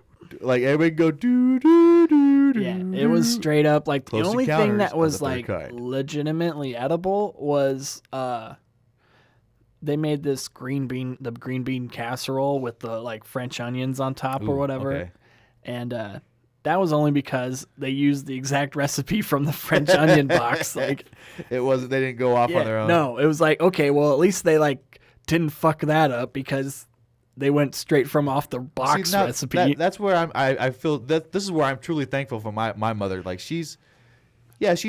everybody can go do do do do. Yeah, it was straight up the Close only thing that was of the third kind. legitimately edible was they made this green bean casserole with the French onions on top or whatever. Okay. And that was only because they used the exact recipe from the French onion box. It wasn't. They didn't go off on their own. No, it was okay, well, at least they didn't fuck that up because they went straight from off the box recipe. That's where I feel that this is where I'm truly thankful for my mother. She's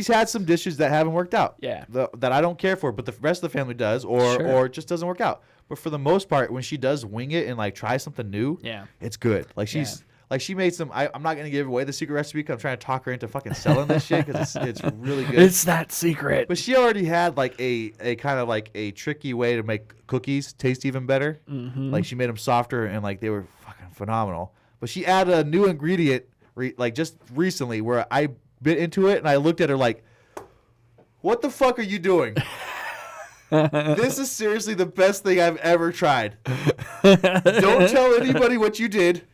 had some dishes that haven't worked out. Yeah. That I don't care for, but the rest of the family does, or just doesn't work out. But for the most part, when she does wing it and try something new, it's good. She made some. I'm not gonna give away the secret recipe because I'm trying to talk her into fucking selling this shit because it's really good. It's that secret. But she already had a kind of a tricky way to make cookies taste even better. Mm-hmm. She made them softer and they were fucking phenomenal. But she added a new ingredient just recently where I bit into it and I looked at her what the fuck are you doing? This is seriously the best thing I've ever tried. Don't tell anybody what you did.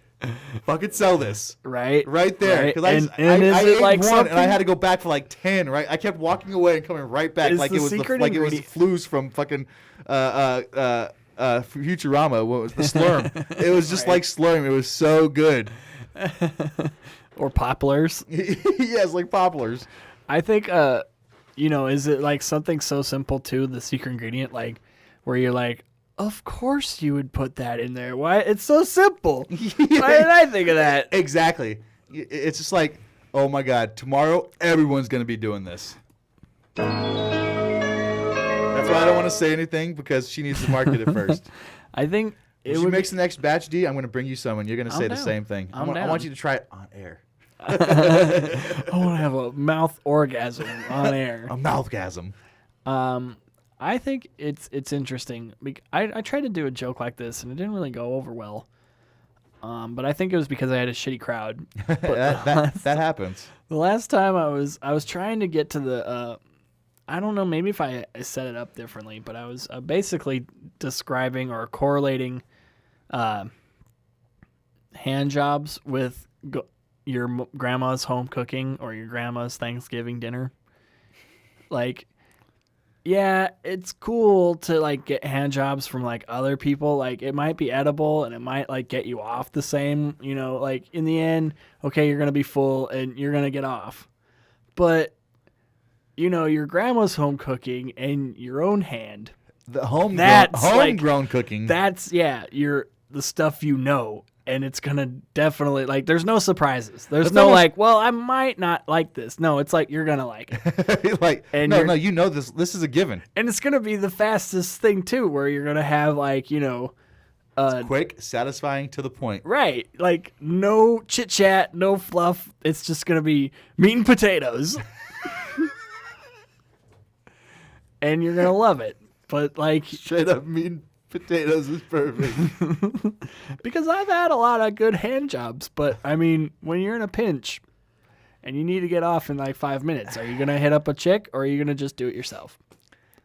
Fucking sell this. Right there. Because and I is it ate one something? and I had to go back for 10, right? I kept walking away and coming right back Is it was the flues from fucking Futurama. What was the slurm? It was just like slurm. It was so good. Or poplars. Yes, like poplars. I think is it something so simple too, the secret ingredient, where you're of course you would put that in there. Why? It's so simple. Why did I think of that? Exactly. It's just oh my God, tomorrow everyone's going to be doing this. That's why I don't want to say anything because she needs to market it first. I think if she makes the next batch, D, I'm going to bring you some and you're going to say the same thing. I want you to try it on air. I want to have a mouth orgasm on air. A mouthgasm. I think it's interesting. I tried to do a joke like this, and it didn't really go over well. But I think it was because I had a shitty crowd. that happens. The last time I was trying to get to the I don't know, maybe if I set it up differently, but I was basically describing or correlating hand jobs with your grandma's home cooking or your grandma's Thanksgiving dinner. Yeah, it's cool to get hand jobs from other people. It might be edible and it might get you off the same, in the end, okay, you're going to be full and you're going to get off. But your grandma's home cooking and your own hand. The homegrown cooking. That's the stuff and it's going to definitely, there's no surprises. There's no well, I might not like this. No, it's you're going to like it. And no, this is a given. And it's going to be the fastest thing, too, where you're going to have, it's quick, satisfying, to the point. Right. No chit-chat, no fluff. It's just going to be meat and potatoes. And you're going to love it. But, straight up meat and potatoes is perfect. Because I've had a lot of good hand jobs, but I mean, when you're in a pinch and you need to get off in 5 minutes, are you going to hit up a chick or are you going to just do it yourself?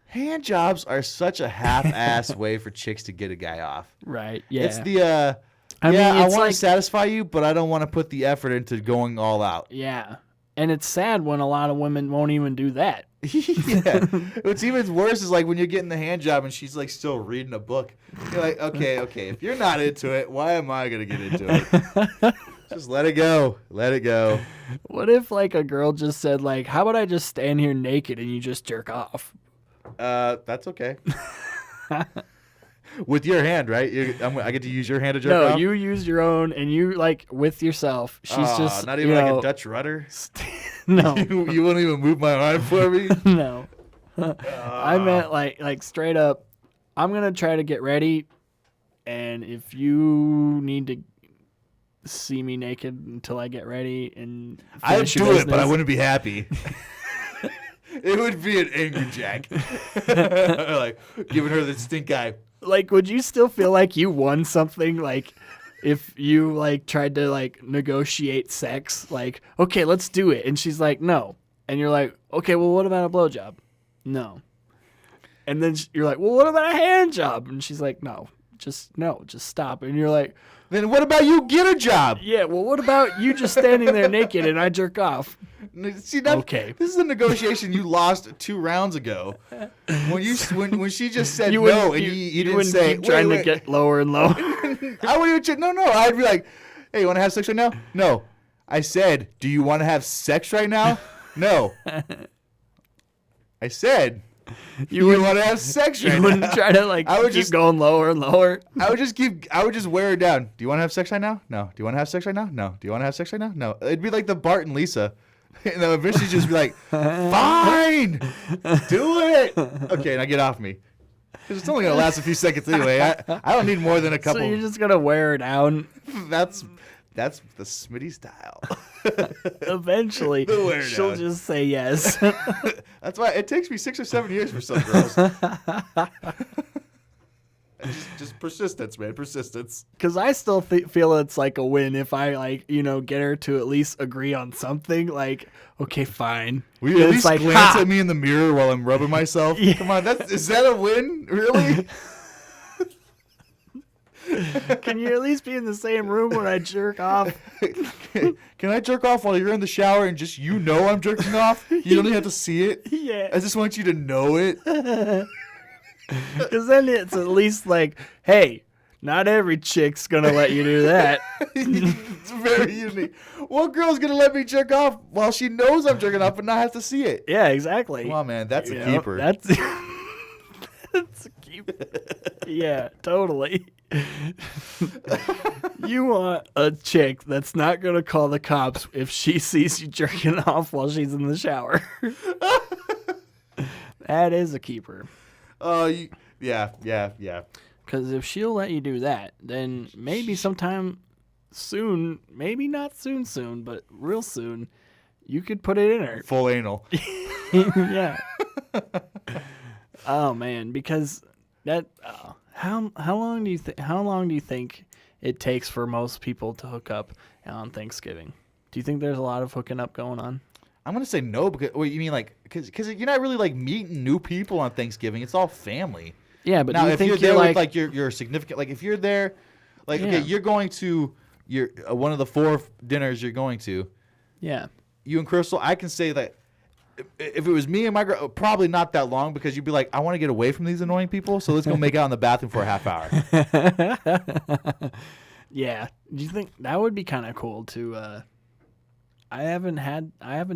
Hand jobs are such a half-ass way for chicks to get a guy off. Right, yeah. It's the, I want to satisfy you, but I don't want to put the effort into going all out. Yeah. And it's sad when a lot of women won't even do that. Yeah. What's even worse is when you're getting the hand job and she's still reading a book. You're okay, if you're not into it, why am I going to get into it? Just let it go. Let it go. What if a girl just said how about I just stand here naked and you just jerk off? That's okay. With your hand, right? I get to use your hand to jerk No, off? you use your own, and you like with yourself. She's just not even like a Dutch rudder. No, you won't even move my arm for me. no. I meant like straight up. I'm gonna try to get ready, and if you need to see me naked until I get ready and I'd finish your do it, business, but I wouldn't be happy. It would be an angry Jack. Like giving her the stink eye. Like, would you still feel like you won something? Like, if you like tried to like negotiate sex, like, okay, let's do it, and she's like, no, and you're like, okay, well, what about a blowjob? No, and then you're like, well, what about a hand job? And she's like, no, just stop. And you're like, then what about you get a job? yeah, well, what about you just standing there naked and I jerk off? See, that, Okay. This is a negotiation you lost 2 rounds ago. When she just said You no, wouldn't- and you you didn't wouldn't say keep trying to get lower and lower. I wouldn't even. No. I'd be like, hey, you want to have sex right now? No. I said, do you want to have sex right now? No. I said, you want to have sex right You now? wouldn't try to like I would keep just- going lower and lower. I would just wear her down. Do you want to have sex right now? No. Do you want to have sex right now? No. Do you want to have sex right now? No. It'd be like the Bart and Lisa. And then eventually just be like, fine, do it. Okay, now get off me. Because it's only going to last a few seconds anyway. I don't need more than a couple. So you're just gonna wear her down. That's the Smitty style. Eventually, The wear she'll down. just say yes. That's why it takes me 6 or 7 years for some girls. Just persistence, man. Persistence. Because I still feel it's like a win if I like get her to at least agree on something. Like, okay, fine. Will you at It's least like, glance ha! at me in the mirror while I'm rubbing myself? Yeah. Come on, is that a win? Really? Can you at least be in the same room when I jerk off? Can I jerk off while you're in the shower and just I'm jerking off? You don't even have to see it. Yeah. I just want you to know it. Because then it's at least like, hey, not every chick's gonna let you do that. It's very unique. What girl's gonna let me jerk off while she knows I'm jerking off but not have to see it? Yeah, exactly. Come on, man. That's You a know, keeper. That's a keeper. Yeah, totally. You want a chick that's not gonna call the cops if she sees you jerking off while she's in the shower. That is a keeper. Yeah. Because if she'll let you do that, then maybe sometime soon, maybe not soon, but real soon, you could put it in her. Full anal. Yeah. Oh man, because that how long do you think it takes for most people to hook up on Thanksgiving? Do you think there's a lot of hooking up going on? I'm gonna say no because you mean like because you're not really like meeting new people on Thanksgiving. It's all family. Yeah, but Now do you if think you're there like, with like your significant, like if you're there, like Yeah. okay, you're going to your one of the 4 dinners you're going to. yeah. You and Crystal, I can say that if it was me and my girl, probably not that long because you'd be like, I want to get away from these annoying people, so let's go make out in the bathroom for a half hour. Yeah. Do you think that would be kind of cool to I haven't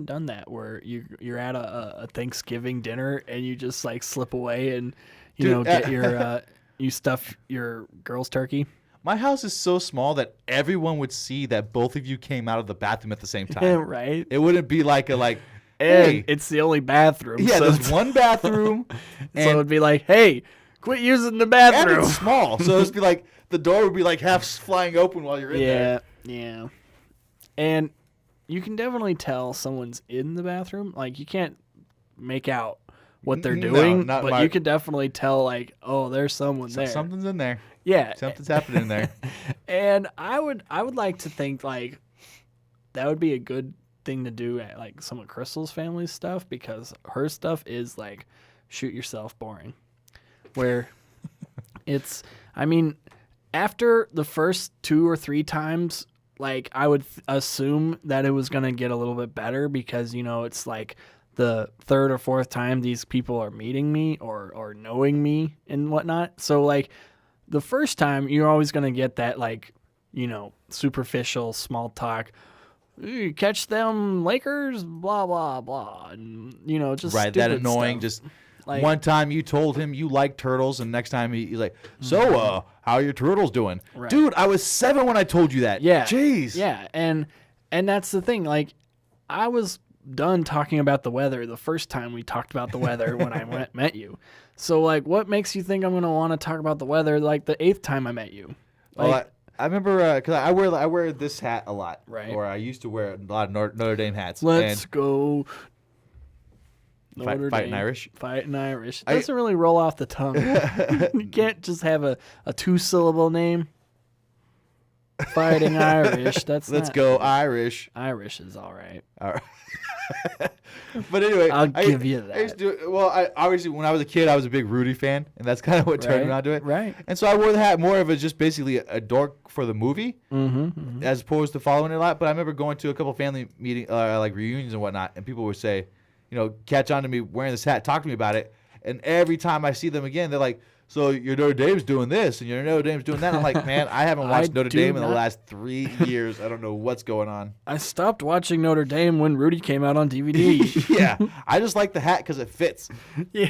done that where you're at a Thanksgiving dinner and you just like slip away and Dude, get your you stuff your girl's turkey. My house is so small that everyone would see that both of you came out of the bathroom at the same time. Right. It wouldn't be like And hey, it's the only bathroom. yeah, so there's it's- one bathroom, so and, it'd be like, hey, quit using the and bathroom. it's small, so it'd be like the door would be like half flying open while you're in there. Yeah. And you can definitely tell someone's in the bathroom. Like you can't make out what they're No, doing, not but my- you can definitely tell like, oh, there's someone there. Something's in there. Yeah. Something's happening in there. And I would like to think like that would be a good thing to do at like some of Crystal's family's stuff because her stuff is like shoot yourself boring. Where it's after the first 2 or 3 times, like I would assume that it was going to get a little bit better because it's like the 3rd or 4th time these people are meeting me or knowing me and whatnot. So like the first time you're always going to get that like, superficial small talk. You catch them Lakers, blah, blah, blah. And, just Right, that stupid annoying, stuff. just Like, one time you told him you like turtles, and next time he's like, so, how are your turtles doing? Right. Dude, I was 7 when I told you that. Yeah. Jeez. Yeah, and that's the thing. Like, I was done talking about the weather the first time we talked about the weather when I met you. So, like, what makes you think I'm going to want to talk about the weather like the 8th time I met you? Like, Well, I remember because I wear this hat a lot, Right. Or I used to wear a lot of Notre Dame hats. let's and go. fighting Irish. Fighting Irish. It doesn't really roll off the tongue. You can't just have a 2-syllable name. Fighting Irish. Let's go Irish. Irish is all right. All right. But anyway, I'll give you that. I used to obviously when I was a kid, I was a big Rudy fan, and that's kind of what turned me onto it. Right. And so I wore the hat more of as just basically a dork for the movie, Mm-hmm. as opposed to following it a lot. But I remember going to a couple family meeting, like reunions and whatnot, and people would say, catch on to me wearing this hat, talk to me about it, and every time I see them again, they're like, so your Notre Dame's doing this, and your Notre Dame's doing that. I'm like, man, I haven't watched Notre Dame in the last 3 years. I don't know what's going on. I stopped watching Notre Dame when Rudy came out on DVD. Yeah, I just like the hat because it fits. Yeah.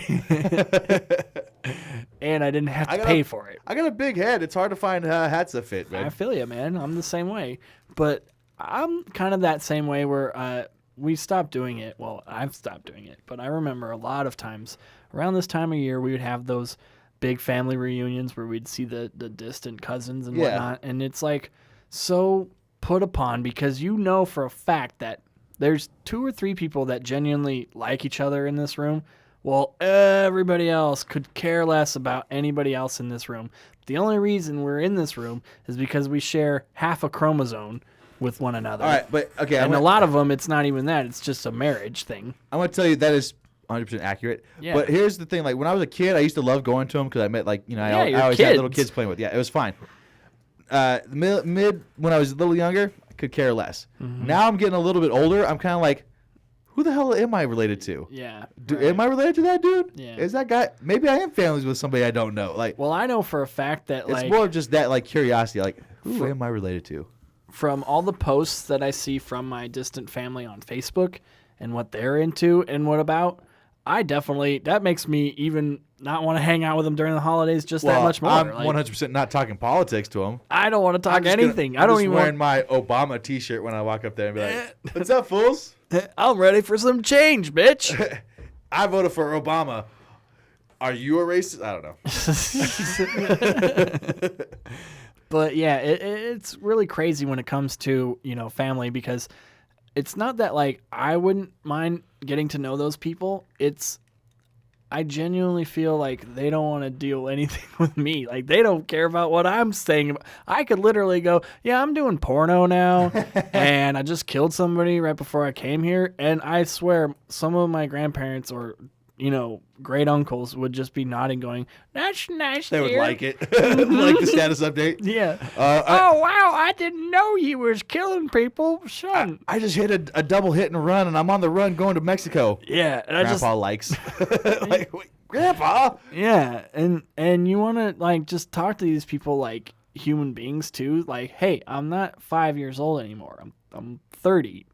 And I didn't have to pay for it. I got a big head. It's hard to find hats that fit, man. I feel you, man. I'm the same way. But I'm kind of that same way where we stopped doing it. Well, I've stopped doing it. But I remember a lot of times around this time of year, we would have those big family reunions where we'd see the distant cousins and whatnot. And it's like so put upon because for a fact that there's 2 or 3 people that genuinely like each other in this room. Well, everybody else could care less about anybody else in this room. The only reason we're in this room is because we share half a chromosome with one another. All right, but okay. And a lot of them, it's not even that. It's just a marriage thing. I'm going to tell you that is 100% accurate. Yeah. But here's the thing. Like, when I was a kid, I used to love going to them because I met, I your always kids. had little kids playing with. Yeah, it was fine. When I was a little younger, I could care less. Mm-hmm. Now I'm getting a little bit older. I'm kind of like, who the hell am I related to? Yeah. Am I related to that dude? Yeah. Is that guy? Maybe I am families with somebody I don't know. Like, Well, I know for a fact that, it's more of just that, curiosity. Like, who am I related to? from all the posts that I see from my distant family on Facebook and what they're into and what about, that makes me even not want to hang out with them during the holidays just that much more. I'm 100% not talking politics to them. I don't want to talk anything. I'm just wearing my Obama T-shirt when I walk up there and be like, "What's up, fools? I'm ready for some change, bitch." I voted for Obama. Are you a racist? I don't know." But yeah, it's really crazy when it comes to family because it's not that I wouldn't mind getting to know those people. I genuinely feel like they don't want to deal anything with me. Like, they don't care about what I'm saying. I could literally go, yeah, I'm doing porno now, and I just killed somebody right before I came here. And I swear, some of my grandparents or, great uncles would just be nodding, going, "That's nice." They would like it. Like the status update. Yeah. Oh, wow, I didn't know you was killing people, son. I just hit a double hit and run, and I'm on the run going to Mexico. Yeah. And Grandpa likes. Wait, Grandpa? Yeah, and you want to just talk to these people like human beings too. Like, hey, I'm not 5 years old anymore. I'm 30,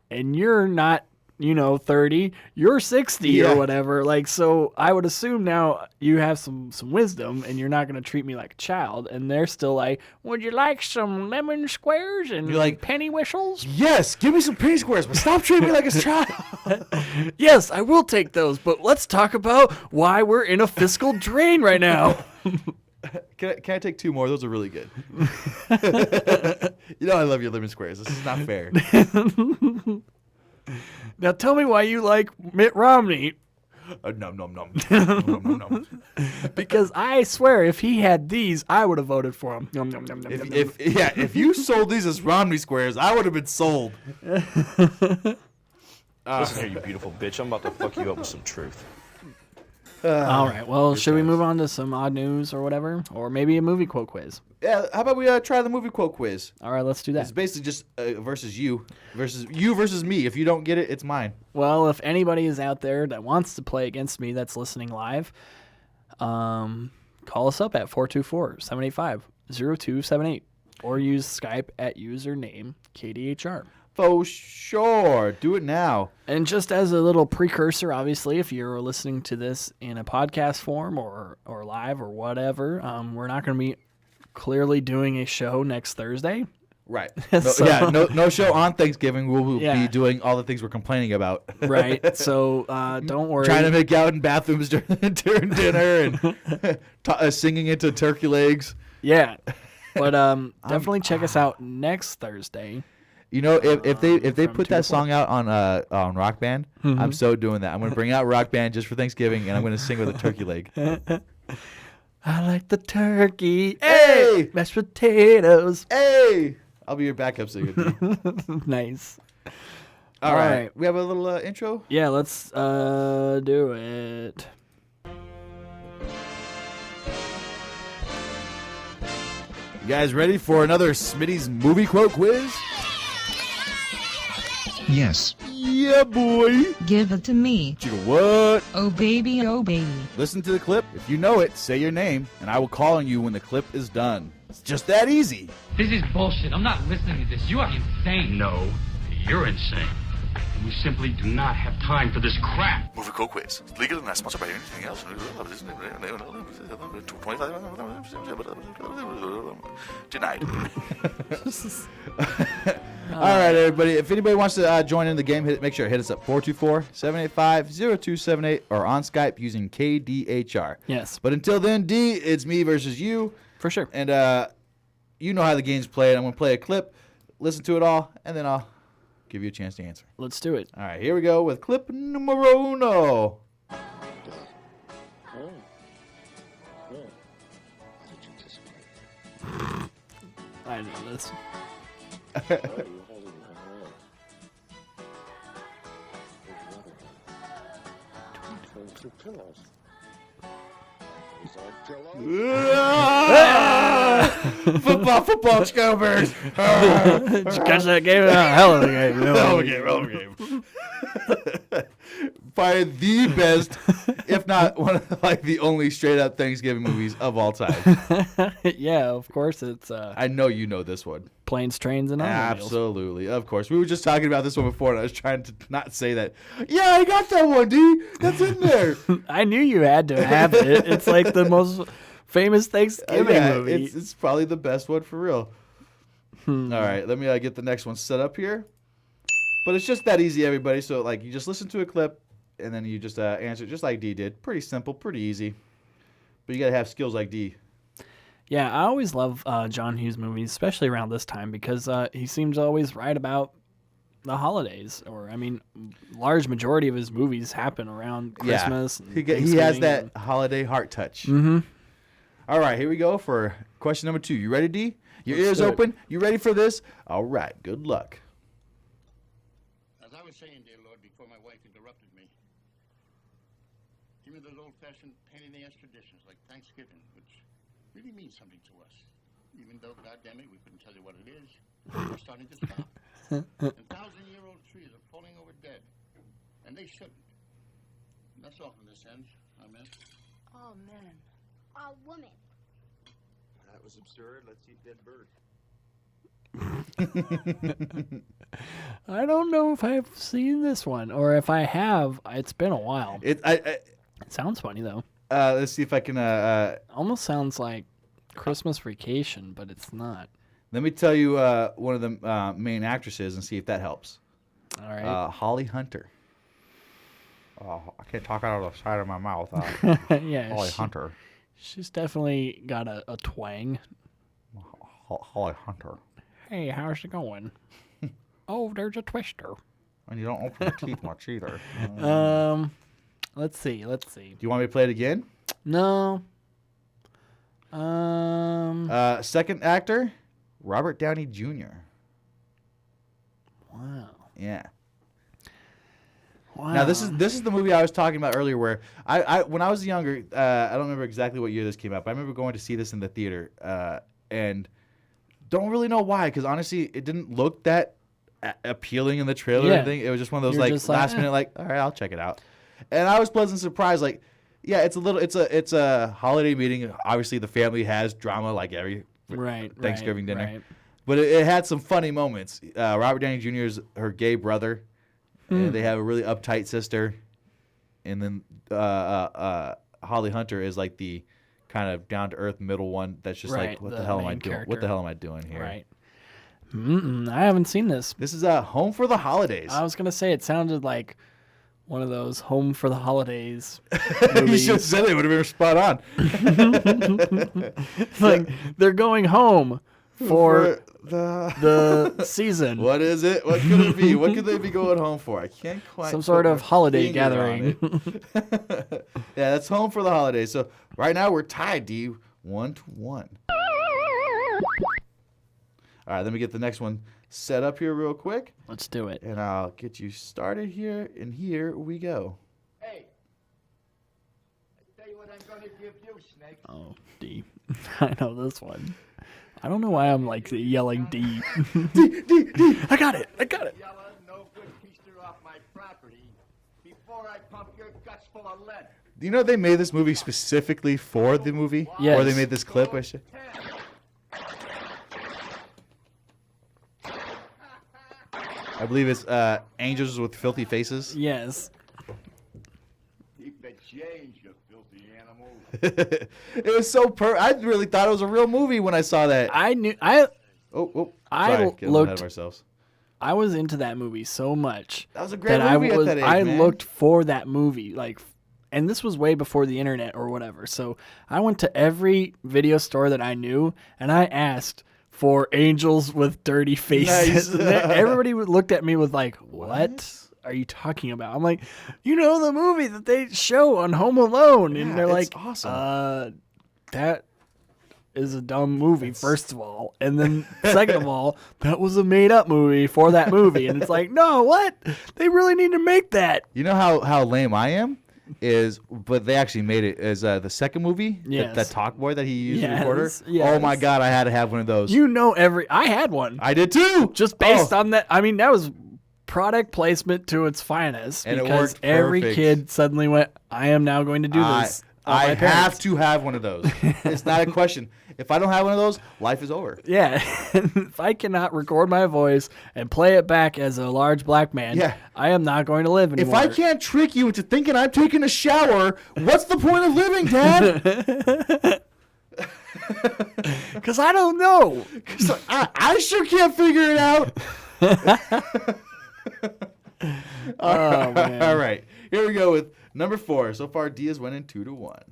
and you're not 30. You're 60 or whatever. So I would assume now you have some wisdom, and you're not going to treat me like a child. And they're still like, "Would you like some lemon squares and penny whistles?" Yes, give me some penny squares, but stop treating me like a child. Yes, I will take those, but let's talk about why we're in a fiscal drain right now. Can I take 2 more? Those are really good. I love your lemon squares. This is not fair. Now tell me why you like Mitt Romney. Nom, nom, nom. Nom, nom, nom. Because I swear, if he had these, I would have voted for him. Nom, nom, nom, nom, nom, nom. If you sold these as Romney squares, I would have been sold. Listen here, you beautiful bitch. I'm about to fuck you up with some truth. All right. Well, should we move on to some odd news or whatever? Or maybe a movie quote quiz? Yeah, how about we try the movie quote quiz? All right, let's do that. It's basically just versus you versus me. If you don't get it, it's mine. Well, if anybody is out there that wants to play against me that's listening live, call us up at 424-785-0278 or use Skype at username KDHR. For sure. Do it now. And just as a little precursor, obviously, if you're listening to this in a podcast form or live or whatever, we're not going to be clearly doing a show next Thursday. Right. No show on Thanksgiving. We'll be doing all the things we're complaining about. Right. So don't worry. Trying to make out in bathrooms during dinner and singing into turkey legs. Yeah. But definitely check us out next Thursday. You know, if they put that song out on Rock Band, I'm so doing that. I'm going to bring out Rock Band just for Thanksgiving, and I'm going to sing with a turkey leg. I like the turkey. Hey! Mashed potatoes. Hey! I'll be your backup singer. Nice. All right. We have a little intro? Yeah, let's do it. You guys ready for another Smitty's movie quote quiz? Yes. Yeah, boy. Give it to me. Chicken what? Oh, baby, oh, baby. Listen to the clip. If you know it, say your name, and I will call on you when the clip is done. It's just that easy. This is bullshit. I'm not listening to this. You are insane. No, you're insane. We simply do not have time for this crap. Movie quote quiz. Legal and not sponsored by anything else. Denied. All right, everybody. If anybody wants to join in the game, make sure to hit us up 424-785-0278 or on Skype using KDHR. Yes. But until then, D, it's me versus you. For sure. And you know how the game's played. I'm going to play a clip, listen to it all, and then I'll give you a chance to answer. Let's do it. All right, here we go with clip numero uno. I know this. Football, Scobert. Did you catch that game? Hell of a game. Hell of a game. Probably the best, if not one of the only straight up Thanksgiving movies of all time. Yeah, of course it's. I know you know this one. Planes, Trains, and Automobiles. Absolutely, of course. We were just talking about this one before, and I was trying to not say that. Yeah, I got that one, D. That's in there. I knew you had to have it. It's like the most famous Thanksgiving movie. It's probably the best one for real. All right, let me get the next one set up here. But it's just that easy, everybody. So, you just listen to a clip, and then you just answer it just like D did. Pretty simple, pretty easy. But you got to have skills like D. Yeah, I always love John Hughes movies, especially around this time, because he seems to always write about the holidays. Large majority of his movies happen around Christmas. Yeah. He has that holiday heart touch. Mm-hmm. All right, here we go for question number 2. You ready, D? Your ears open? You ready for this? All right, good luck. As I was saying, dear Lord, before my wife interrupted me, even those old-fashioned pain-in-the-ass traditions like Thanksgiving, which really means something to us, even though, goddamn it, we couldn't tell you what it is, we're starting to stop. And 1,000-year-old trees are falling over dead, and they shouldn't. And that's all from this end. Amen. Oh, man. A woman. That was absurd. Let's eat dead birds. I don't know if I've seen this one, or if I have, it's been a while. It sounds funny though. Let's see if I can. Almost sounds like Christmas Vacation, but it's not. Let me tell you one of the main actresses and see if that helps. All right. Holly Hunter. Oh, I can't talk out of the side of my mouth. Yeah. Holly Hunter. She's definitely got a twang. Holly Hunter. Hey, how's it going? Oh, there's a twister. And you don't open your teeth much either. Let's see. Do you want me to play it again? No. Second actor, Robert Downey Jr. Wow. Yeah. Wow. Now this is the movie I was talking about earlier, where I when I was younger, I don't remember exactly what year this came out, but I remember going to see this in the theater, and don't really know why, because honestly, it didn't look that appealing in the trailer or anything. It was just one of those last minute, all right, I'll check it out, and I was pleasantly surprised. It's a holiday meeting. Obviously, the family has drama like every Thanksgiving dinner. Right. But it had some funny moments. Robert Downey Jr. is her gay brother, and they have a really uptight sister. And then Holly Hunter is like the kind of down to earth middle one. That's just like, what the hell am I doing? What the hell am I doing here? Right. I haven't seen this. This is Home for the Holidays. I was gonna say it sounded like one of those Home for the Holidays You movies. should have said it. Would have been spot on. Like they're going home for the season. What is it? What could it be? What could they be going home for? I can't quite. Some sort of holiday finger on gathering. it. Yeah, that's Home for the Holidays. So right now we're tied, D, 1-1. All right, let me get the next one set up here real quick. Let's do it. And I'll get you started here, and here we go. Hey, I tell you what I'm going to give you, Snake. Oh, D. I know this one. I don't know why I'm like yelling D. D. I got it. Yellow, no good keister off my property before I pump your guts full of lead. Do you know they made this movie specifically for the movie? Yes. Or they made this clip, I should. I believe it's Angels with Filthy Faces. Yes. Keep the change, you filthy animal. It was so I really thought it was a real movie when I saw that. I knew. Sorry, I getting looked. ahead of ourselves. I was into that movie so much. That was a great that movie at that age, I man. looked for that movie, and this was way before the internet or whatever. So I went to every video store that I knew, and I asked for Angels with Dirty Faces. Nice. And everybody looked at me with like, "What are you talking about?" I'm like, "You know the movie that they show on Home Alone," and they're it's like, awesome. That is a dumb movie, first of all, and then second of all, that was a made-up movie for that movie, and it's like, no, what? They really need to make that. You know how lame I am? But they actually made it as the second movie. Yes. That talk boy that he used Yes, to recorder. yes. Oh my God, I had to have one of those. You know, I had one. I did too. Just based on that. I mean, that was product placement to its finest, And it because worked every perfect. kid suddenly went, I am now going to do this. I have to have one of those. It's not a question. If I don't have one of those, life is over. Yeah. If I cannot record my voice and play it back as a large black man, Yeah. I am not going to live anymore. If I can't trick you into thinking I'm taking a shower, what's the point of living, Dad? Because I don't know. I sure can't figure it out. Man. All right. Here we go with number 4. So far, D is winning 2-1. Last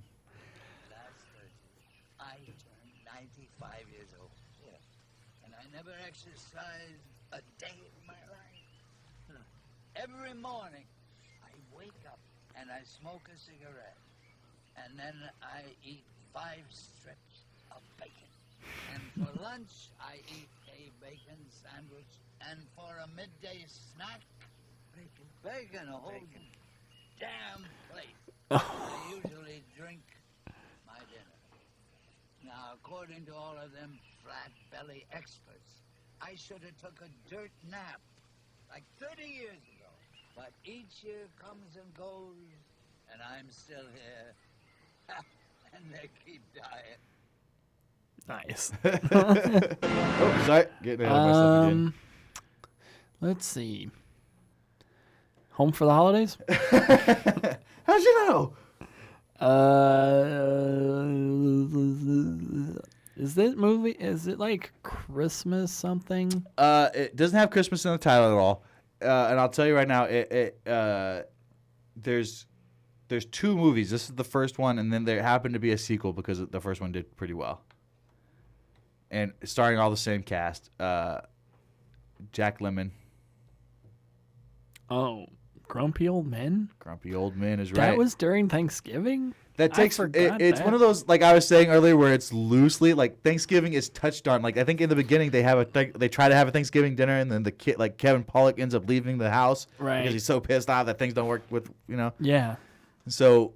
Thursday, I turned 95 years old. Yeah. And I never exercised a day in my life. Every morning, I wake up and I smoke a cigarette. And then I eat 5 strips of bacon. And for lunch, I eat a bacon sandwich. And for a midday snack, bacon, a whole damn plate. I usually drink my dinner. Now, according to all of them flat belly experts, I should have took a dirt nap like 30 years ago. But each year comes and goes, and I'm still here. And they keep dying. Nice. Oh, sorry. Getting ahead of myself again. Let's see. Home for the Holidays? How'd you know? Is it like Christmas something? It doesn't have Christmas in the title at all. And I'll tell you right now, there's 2 movies. This is the first one, and then there happened to be a sequel because the first one did pretty well. And starring all the same cast. Jack Lemmon. Oh, Grumpy Old Men? Grumpy Old Men is right. That was during Thanksgiving? That takes it's that. one of those, like I was saying earlier, where it's loosely like Thanksgiving is touched on. Like I think in the beginning they try to have a Thanksgiving dinner, and then the kid, like Kevin Pollak, ends up leaving the house because he's so pissed off that things don't work with Yeah. So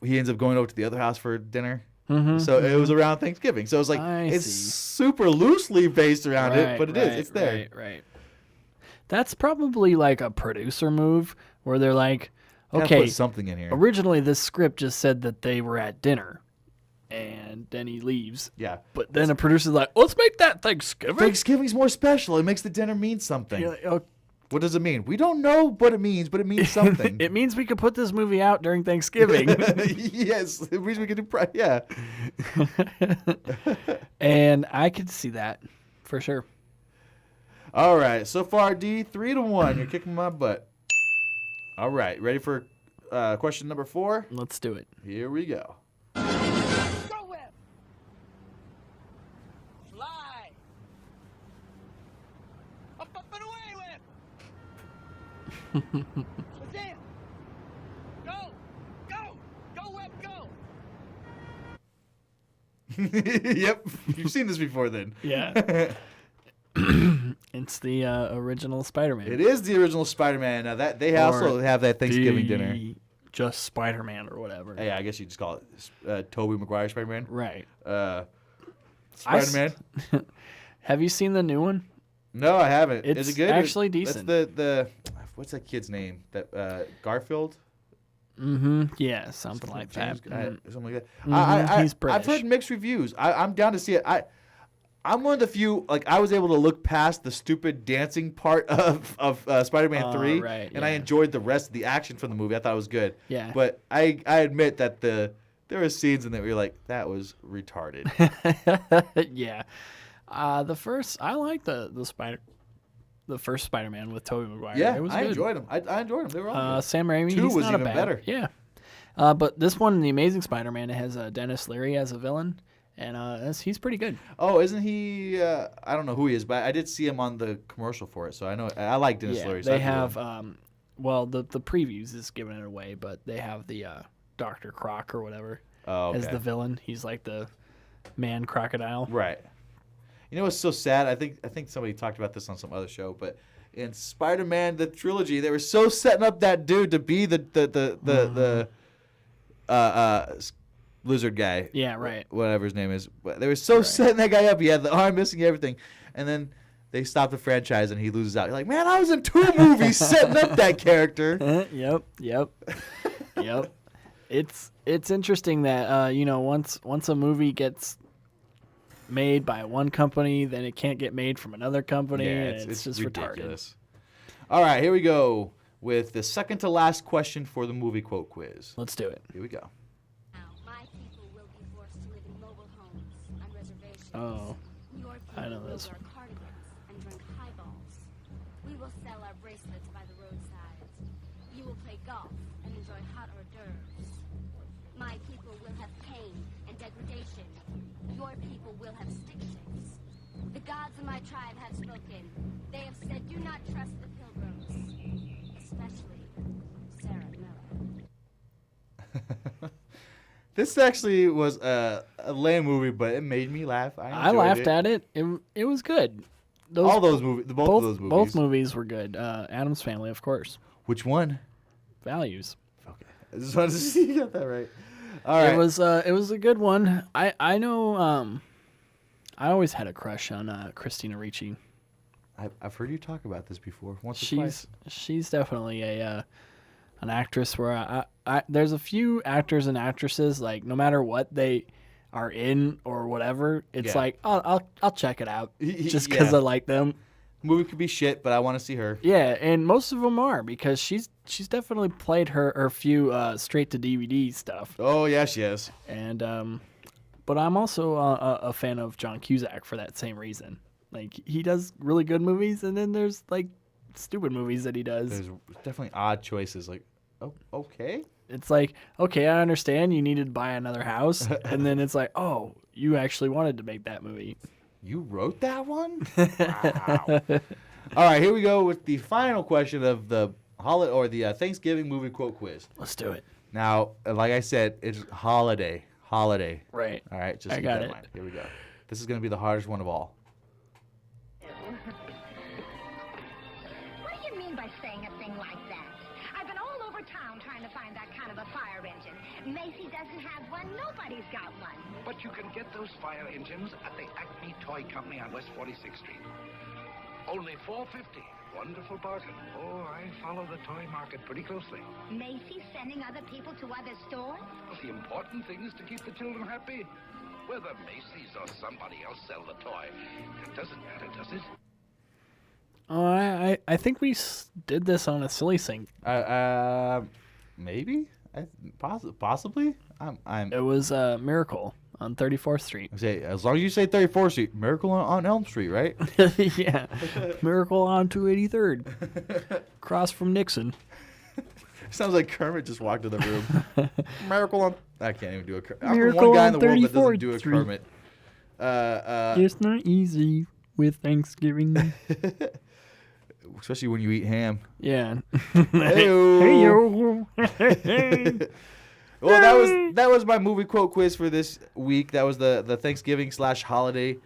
he ends up going over to the other house for dinner. Mm-hmm, so it was around Thanksgiving. So it's like it's super loosely based around it, but it's there. Right. That's probably like a producer move where they're like, Gotta okay, put something in here. Originally, this script just said that they were at dinner, and then he leaves. Yeah. But then a producer's like, let's make that Thanksgiving. Thanksgiving's more special. It makes the dinner mean something. You're like, "Oh, What does it mean? We don't know what it means, but it means something. it means we could put this movie out during Thanksgiving." Yes, it means we can do. Yeah. And I could see that for sure. All right. So far, D, 3-1. You're kicking my butt. All right. Ready for question number 4? Let's do it. Here we go. Go Web! Fly! Up and away, Web! Shazam! Go! Go! Go, Web, go! Yep. You've seen this before then. Yeah. It's the original Spider-Man. It is the original Spider-Man. Now that they also have that Thanksgiving dinner. Just Spider-Man or whatever. Yeah, I guess you just call it Tobey Maguire Spider-Man. Right. Spider-Man. Have you seen the new one? No, I haven't. It's is it good? actually decent. That's the what's that kid's name? That Garfield. Mm-hmm. Yeah, something like that. Something like that. Mm-hmm. He's British. I've heard mixed reviews. I'm down to see it. I'm one of the few, like, I was able to look past the stupid dancing part of Spider-Man 3, right, and I enjoyed the rest of the action from the movie. I thought it was good. Yeah. But I admit that there were scenes in there where you're like, that was retarded. Yeah. The first, I like the first Spider-Man with Tobey Maguire. Yeah, it was I good. enjoyed them. I enjoyed them. They were all good. Sam Raimi, 2 he's was not even a bad, better. Yeah. But this one, The Amazing Spider-Man, it has Dennis Leary as a villain. And he's pretty good. Oh, isn't he? I don't know who he is, but I did see him on the commercial for it, so I know. I like Dennis Leary. So They have, well, the previews is giving it away, but they have the Dr. Croc or whatever as the villain. He's like the man crocodile. Right. You know what's so sad? I think somebody talked about this on some other show, but in Spider-Man the trilogy, they were so setting up that dude to be the lizard guy. Yeah, right. Whatever his name is. But they were so setting that guy up. He had the arm missing, everything. And then they stopped the franchise and he loses out. You're like, man, I was in 2 movies setting up that character. Yep. It's interesting that once a movie gets made by one company, then it can't get made from another company. Yeah, and it's just ridiculous. All right, here we go with the second to last question for the movie quote quiz. Let's do it. Here we go. Oh, I know this. We will sell our bracelets by the roadside. You will play golf and enjoy hot hors d'oeuvres. My people will have pain and degradation. Your people will have stick shifts. The gods of my tribe have spoken. They have said, do not trust the pilgrims, especially Sarah Miller. This actually was a lame movie, but it made me laugh. I laughed at it. It was good. All those movies, both of those movies. Both movies were good. Addams Family, of course. Which one? Values. Okay, I just wanted to see you got that right. All right. It was a good one. I know. I always had a crush on Christina Ricci. I've heard you talk about this before. Once or twice. She's definitely an actress where there's a few actors and actresses, like, no matter what they are in or whatever, it's like, I'll check it out just because I like them. Movie could be shit, but I want to see her. Yeah, and most of them are, because she's definitely played her few straight to DVD stuff. Oh yeah, she has. And but I'm also a fan of John Cusack for that same reason. Like, he does really good movies, and then there's like stupid movies that he does. There's definitely odd choices. Like, oh, okay. It's like, okay, I understand you needed to buy another house, and then it's like, oh, you actually wanted to make that movie. You wrote that one? Wow. All right, here we go with the final question of the Thanksgiving movie quote quiz. Let's do it. Now, like I said, it's holiday. Right. All right, just I keep got that in it. mind. Here we go. This is going to be the hardest one of all. What do you mean by saying a thing like that? I've been all over town trying to find that kind of a fire engine. Macy doesn't have one. Nobody's got one. But you can get those fire engines at the Acme Toy Company on West 46th Street. Only $4.50. Wonderful bargain. Oh, I follow the toy market pretty closely. Macy's sending other people to other stores? Well, the important thing is to keep the children happy. Whether Macy's or somebody else sell the toy, it doesn't matter, does it? Oh, I think we did this on a Silly Sync. Maybe? Possibly? It was Miracle on 34th Street. Say, as long as you say 34th Street, Miracle on Elm Street, right? Yeah. Miracle on 283rd. Across from Nixon. Sounds like Kermit just walked in the room. Miracle on... I can't even do a Kermit. I'm the Miracle one guy in on the world that doesn't 34th do a Street. Kermit. It's not easy with Thanksgiving. Especially when you eat ham. Yeah. Hey-o. Well, that was my movie quote quiz for this week. That was the Thanksgiving/holiday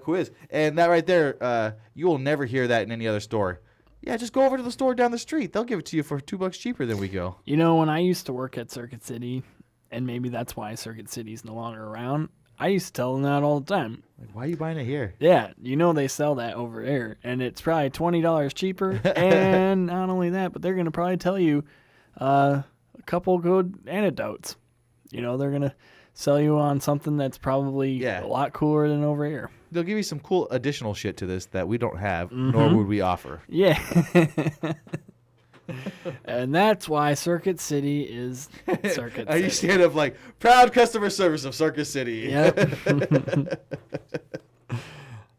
quiz. And that right there, you will never hear that in any other store. Yeah, just go over to the store down the street. They'll give it to you for $2 cheaper than we go. You know, when I used to work at Circuit City, and maybe that's why Circuit City's no longer around, I used to tell them that all the time. Like, why are you buying it here? Yeah, you know they sell that over there, and it's probably $20 cheaper. And not only that, but they're going to probably tell you a couple good anecdotes. You know, they're going to sell you on something that's probably a lot cooler than over here. They'll give you some cool additional shit to this that we don't have, nor would we offer. Yeah. And that's why Circuit City is Circuit City. You stand up like, proud customer service of Circuit City. Yep.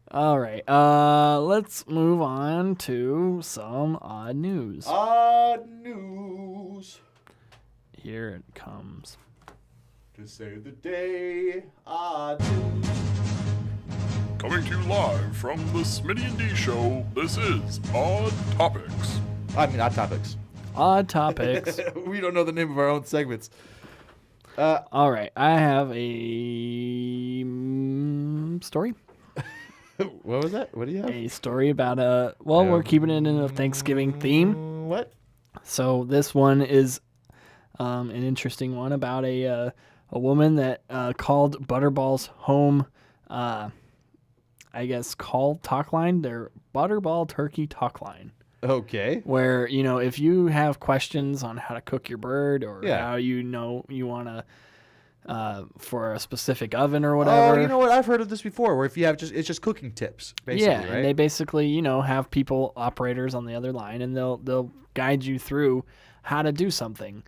All right. Let's move on to some odd news. Odd news. Here it comes. To save the day, odd news. Coming to you live from the Smitty and D Show, this is Odd Topics. Odd Topics. Odd Topics. We don't know the name of our own segments. All right. I have a story. What was that? What do you have? A story about we're keeping it in a Thanksgiving theme. What? So this one is an interesting one about a woman that called Butterball's home, I guess, talk line, their Butterball Turkey talk line. Okay. Where, you know, if you have questions on how to cook your bird or how you want to, for a specific oven or whatever. Oh, you know what? I've heard of this before, where if you have it's just cooking tips, basically, right? And they basically, you know, have operators on the other line, and they'll guide you through how to do something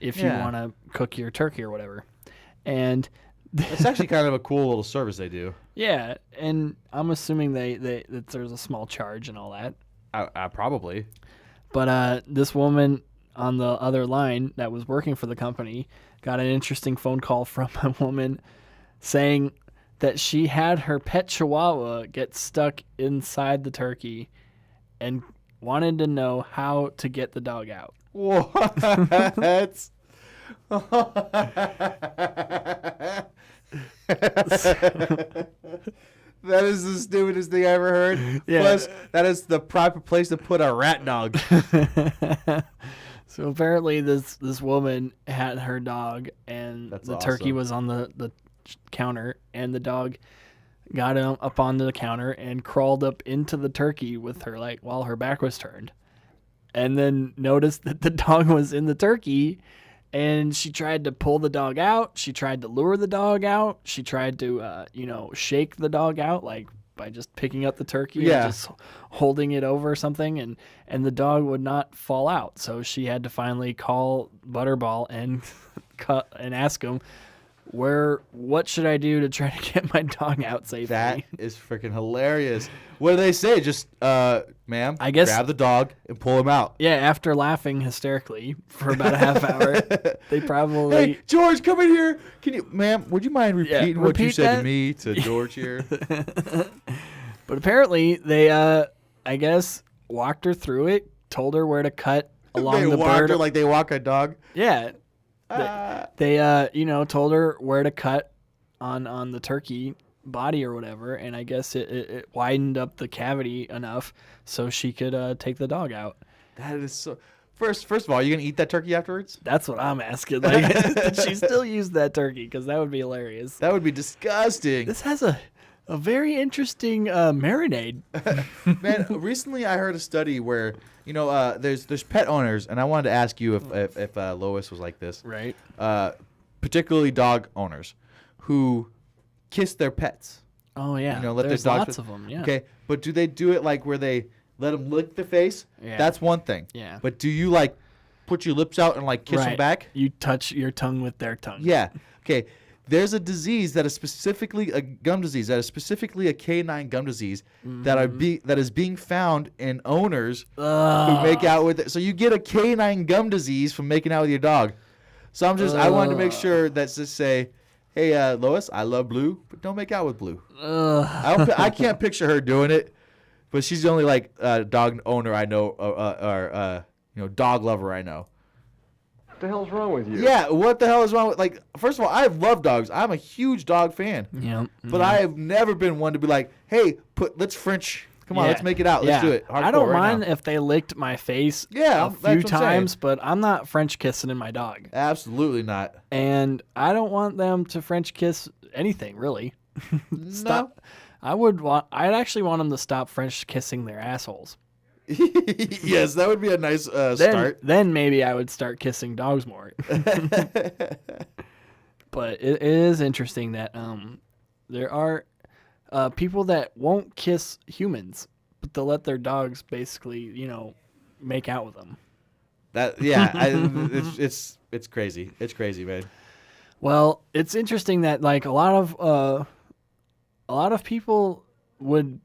if you want to cook your turkey or whatever. And it's actually kind of a cool little service they do. Yeah, and I'm assuming that there's a small charge and all that. Probably. But this woman on the other line that was working for the company got an interesting phone call from a woman saying that she had her pet chihuahua get stuck inside the turkey and wanted to know how to get the dog out. What? That is the stupidest thing I ever heard. Yeah. Plus, that is the proper place to put a rat dog. So apparently this woman had her dog, and the turkey was on the counter, and the dog got up onto the counter and crawled up into the turkey with her, like, while her back was turned, and then noticed that the dog was in the turkey. And she tried to pull the dog out. She tried to lure the dog out. She tried to, shake the dog out, like by just picking up the turkey and just holding it over or something. And the dog would not fall out. So she had to finally call Butterball and ask him, what should I do to try to get my dog out safely? That is freaking hilarious. What do they say? Just, ma'am, I guess, grab the dog and pull him out. Yeah, after laughing hysterically for about a half hour, they probably... Hey, George, come in here. Ma'am, would you mind repeating what you said to me to George here? But apparently they, I guess, walked her through it, told her where to cut along the bird. Her like they walk a dog? Yeah. They told her where to cut on the turkey body or whatever, and I guess it widened up the cavity enough so she could take the dog out. That is so... First of all, are you going to eat that turkey afterwards? That's what I'm asking. Like, did she still use that turkey? Because that would be hilarious. That would be disgusting. This has a A very interesting marinade. Man, recently I heard a study where there's pet owners, and I wanted to ask you if Lois was like this, right? Particularly dog owners who kiss their pets. Oh yeah, let there's their dogs lots of them. Yeah. Okay, but do they do it like where they let them lick their face? Yeah. That's one thing. Yeah. But do you like put your lips out and like kiss them back? You touch your tongue with their tongue. Yeah. Okay. There's a disease that is specifically a gum disease that is specifically a canine gum disease that is being found in owners who make out with it. So you get a canine gum disease from making out with your dog. So I wanted to make sure that just say, hey, Lois, I love Blue, but don't make out with Blue. I can't picture her doing it, but she's the only dog owner I know, or dog lover I know. What the hell's wrong with you? Yeah, what the hell is wrong with first of all, I love dogs. I'm a huge dog fan. Yeah. But I have never been one to be like, hey, let's French. Come on, let's make it out. Let's do it. Hardcore I don't right mind now. if they licked my face Yeah, a that's few what I'm times, saying. but I'm not French kissing in my dog. Absolutely not. And I don't want them to French kiss anything, really. Stop. No. I'd actually want them to stop French kissing their assholes. Yes, that would be a nice start. Then maybe I would start kissing dogs more. But it is interesting that there are people that won't kiss humans, but they'll let their dogs basically, make out with them. It's crazy. It's crazy, man. Well, it's interesting that a lot of people would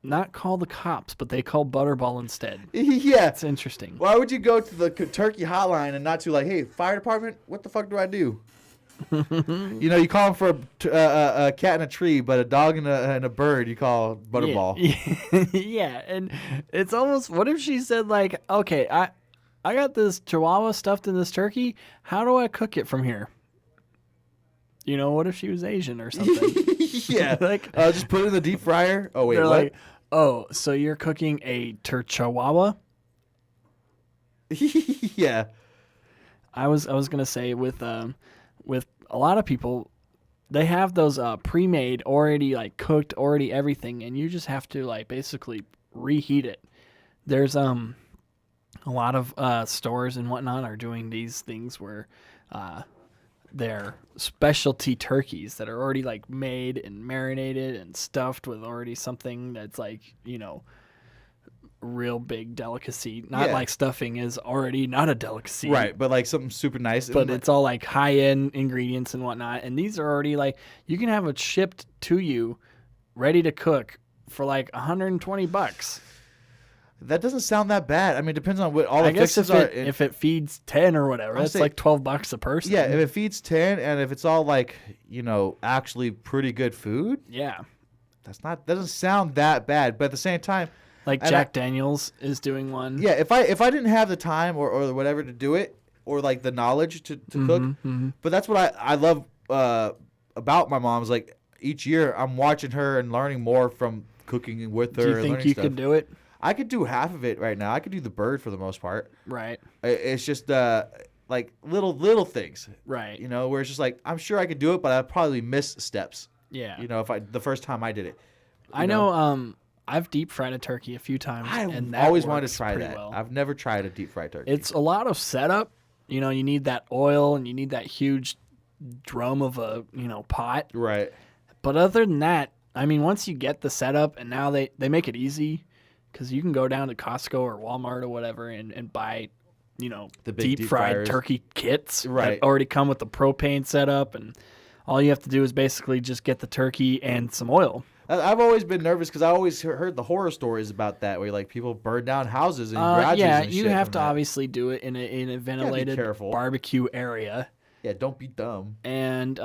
not call the cops, but they call Butterball instead. Yeah. It's interesting. Why would you go to the turkey hotline and not to hey, fire department, what the fuck do I do? You call them for a cat in a tree, but a dog and a bird you call Butterball. Yeah, and it's almost, what if she said okay, I got this chihuahua stuffed in this turkey. How do I cook it from here? What if she was Asian or something? Yeah. Just put it in the deep fryer. Oh, wait, they're what? Oh, so you're cooking a chihuahua? Yeah. I was going to say with a lot of people, they have those pre-made, already cooked, already everything, and you just have to basically reheat it. There's a lot of stores and whatnot are doing these things where they're specialty turkeys that are already made and marinated and stuffed with already something that's real big delicacy. Not like stuffing is already not a delicacy. Right, but something super nice. But it's all high-end ingredients and whatnot. And these are already you can have it shipped to you ready to cook for $120. That doesn't sound that bad. I mean, it depends on what all the I guess fixes if are. If it feeds 10 or whatever, that's $12 a person. Yeah, if it feeds 10 and if it's all actually pretty good food. Yeah. Doesn't sound that bad, but at the same time, Jack Daniels is doing one. Yeah, if I didn't have the time or whatever to do it, or the knowledge to cook, but that's what I love about my mom is each year I'm watching her and learning more from cooking with her. Do you think you could do it? I could do half of it right now. I could do the bird for the most part. Right. It's just little things. Right. Where it's just I'm sure I could do it, but I'd probably miss steps. Yeah. If the first time I did it. I know. I've deep fried a turkey a few times. And that always wanted to try pretty that. Well. I've never tried a deep fried turkey. It's a lot of setup. You need that oil and you need that huge drum of a pot. Right. But other than that, I mean, once you get the setup, and now they make it easy, because you can go down to Costco or Walmart or whatever and buy, the deep fried turkey kits that already come with the propane setup, and all you have to do is basically just get the turkey and some oil. I've always been nervous because I always heard the horror stories about that, where people burn down houses and garages. Yeah, and you shit have to from that. obviously do it in a ventilated barbecue area. Yeah, don't be dumb. And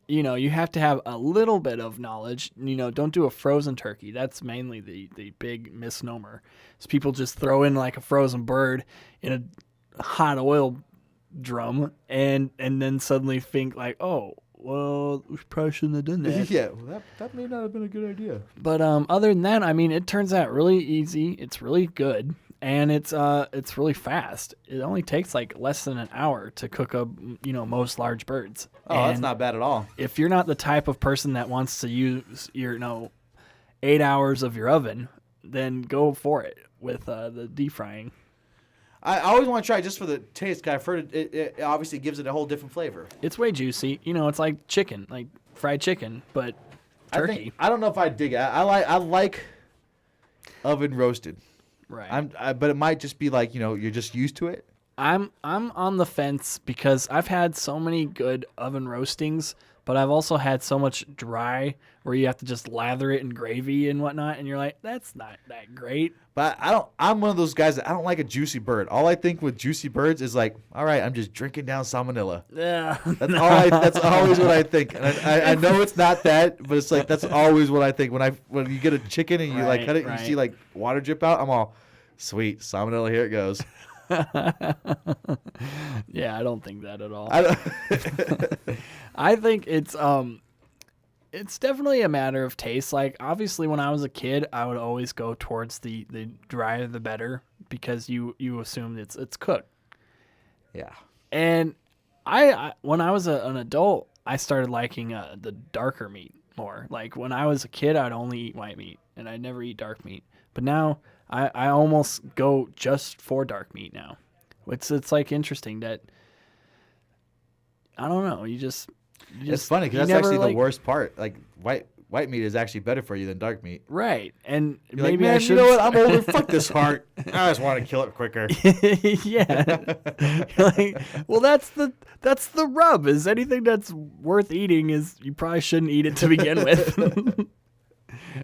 you have to have a little bit of knowledge. Don't do a frozen turkey. That's mainly the big misnomer. Is people just throw in a frozen bird in a hot oil drum and then suddenly think oh, well, we probably shouldn't have done that. Yeah, well, that may not have been a good idea. But other than that, I mean, it turns out really easy. It's really good. And it's really fast. It only takes like less than an hour to cook up, most large birds. Oh, and that's not bad at all. If you're not the type of person that wants to use your 8 hours of your oven, then go for it with the deep frying. I always want to try it just for the taste. Cause I've heard it obviously gives it a whole different flavor. It's way juicy. It's like chicken, like fried chicken, but turkey. I don't know if I dig it. I like oven roasted. Right. But it might just be like, you're just used to it. I'm on the fence because I've had so many good oven roastings, but I've also had so much dry where you have to just lather it in gravy and whatnot, and you're like, that's not that great. But I'm one of those guys that I don't like a juicy bird. All I think with juicy birds is like, all right, I'm just drinking down salmonella. Yeah. That's always what I think. And I know it's not that, but it's like that's always what I think when you get a chicken and you like cut it and you see like water drip out. I'm all, sweet, salmonella, here it goes. Yeah, I don't think that at all. I think it's definitely a matter of taste. Like, obviously, when I was a kid, I would always go towards the drier the better because you assume it's cooked. Yeah. And I when I was an adult, I started liking the darker meat more. Like, when I was a kid, I'd only eat white meat, and I'd never eat dark meat. But now I almost go just for dark meat now. It's like interesting that, I don't know, it's funny because that's actually the worst part. Like white meat is actually better for you than dark meat. Right. And you're maybe like, man, I should... you know what? I'm older. Fuck this heart. I just want to kill it quicker. Yeah. Like, well, that's the rub. Is anything that's worth eating is you probably shouldn't eat it to begin with.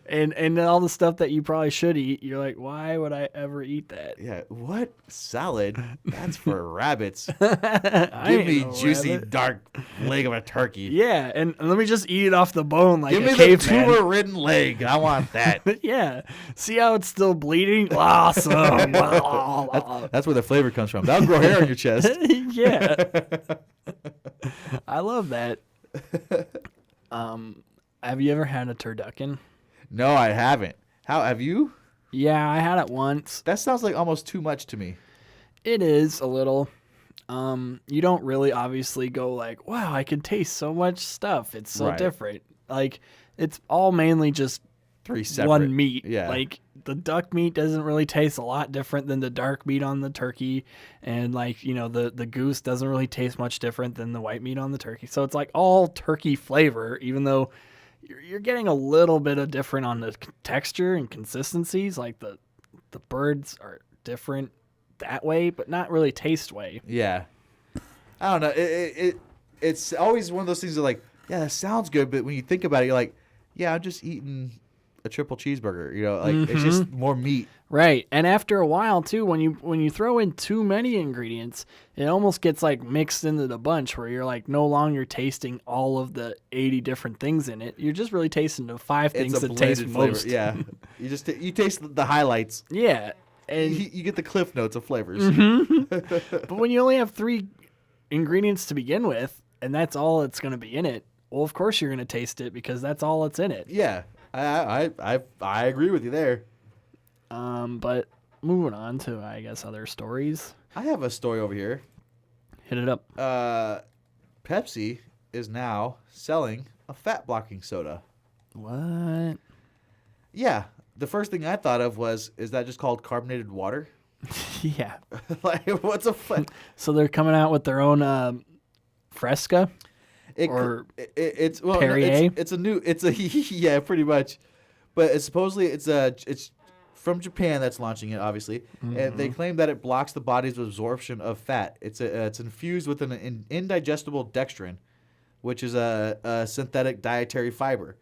And all the stuff that you probably should eat, you're like, why would I ever eat that? Yeah, what salad? That's for rabbits. Give me juicy dark leg of a turkey. Yeah, and let me just eat it off the bone like Give a me caveman. the tumor-ridden leg. I want that. Yeah, see how it's still bleeding? Awesome. That's where the flavor comes from. That'll grow hair on your chest. Yeah, I love that. Have you ever had a turducken? No, I haven't. How have you? Yeah, I had it once. That sounds like almost too much to me. It is a little. You don't really obviously go like, wow, I can taste so much stuff. It's so different. Like, it's all mainly just 3 separate. One meat. Yeah. Like, the duck meat doesn't really taste a lot different than the dark meat on the turkey. And, like, the goose doesn't really taste much different than the white meat on the turkey. So it's like all turkey flavor, even though you're getting a little bit of different on the texture and consistencies. Like, the birds are different that way, but not really taste way. Yeah. I don't know. It's always one of those things that, like, yeah, that sounds good, but when you think about it, you're like, yeah, I'm just eating a triple cheeseburger. It's just more meat. Right. And after a while too, when you throw in too many ingredients, it almost gets like mixed into the bunch where you're like no longer tasting all of the 80 different things in it. You're just really tasting the 5 things that taste most. Yeah. You taste the highlights. Yeah. And you get the cliff notes of flavors. But when you only have 3 ingredients to begin with, and that's all that's going to be in it, well, of course you're going to taste it because that's all that's in it. Yeah. I agree with you there. But moving on to, I guess, other stories. I have a story over here. Hit it up. Pepsi is now selling a fat blocking soda. What? Yeah. The first thing I thought of is that just called carbonated water? Yeah. Like, what's a fat? So they're coming out with their own Fresca? It's Perrier? Yeah, pretty much. But it's from Japan that's launching it, obviously, and they claim that it blocks the body's absorption of fat. It's infused with an indigestible dextrin, which is a synthetic dietary fiber.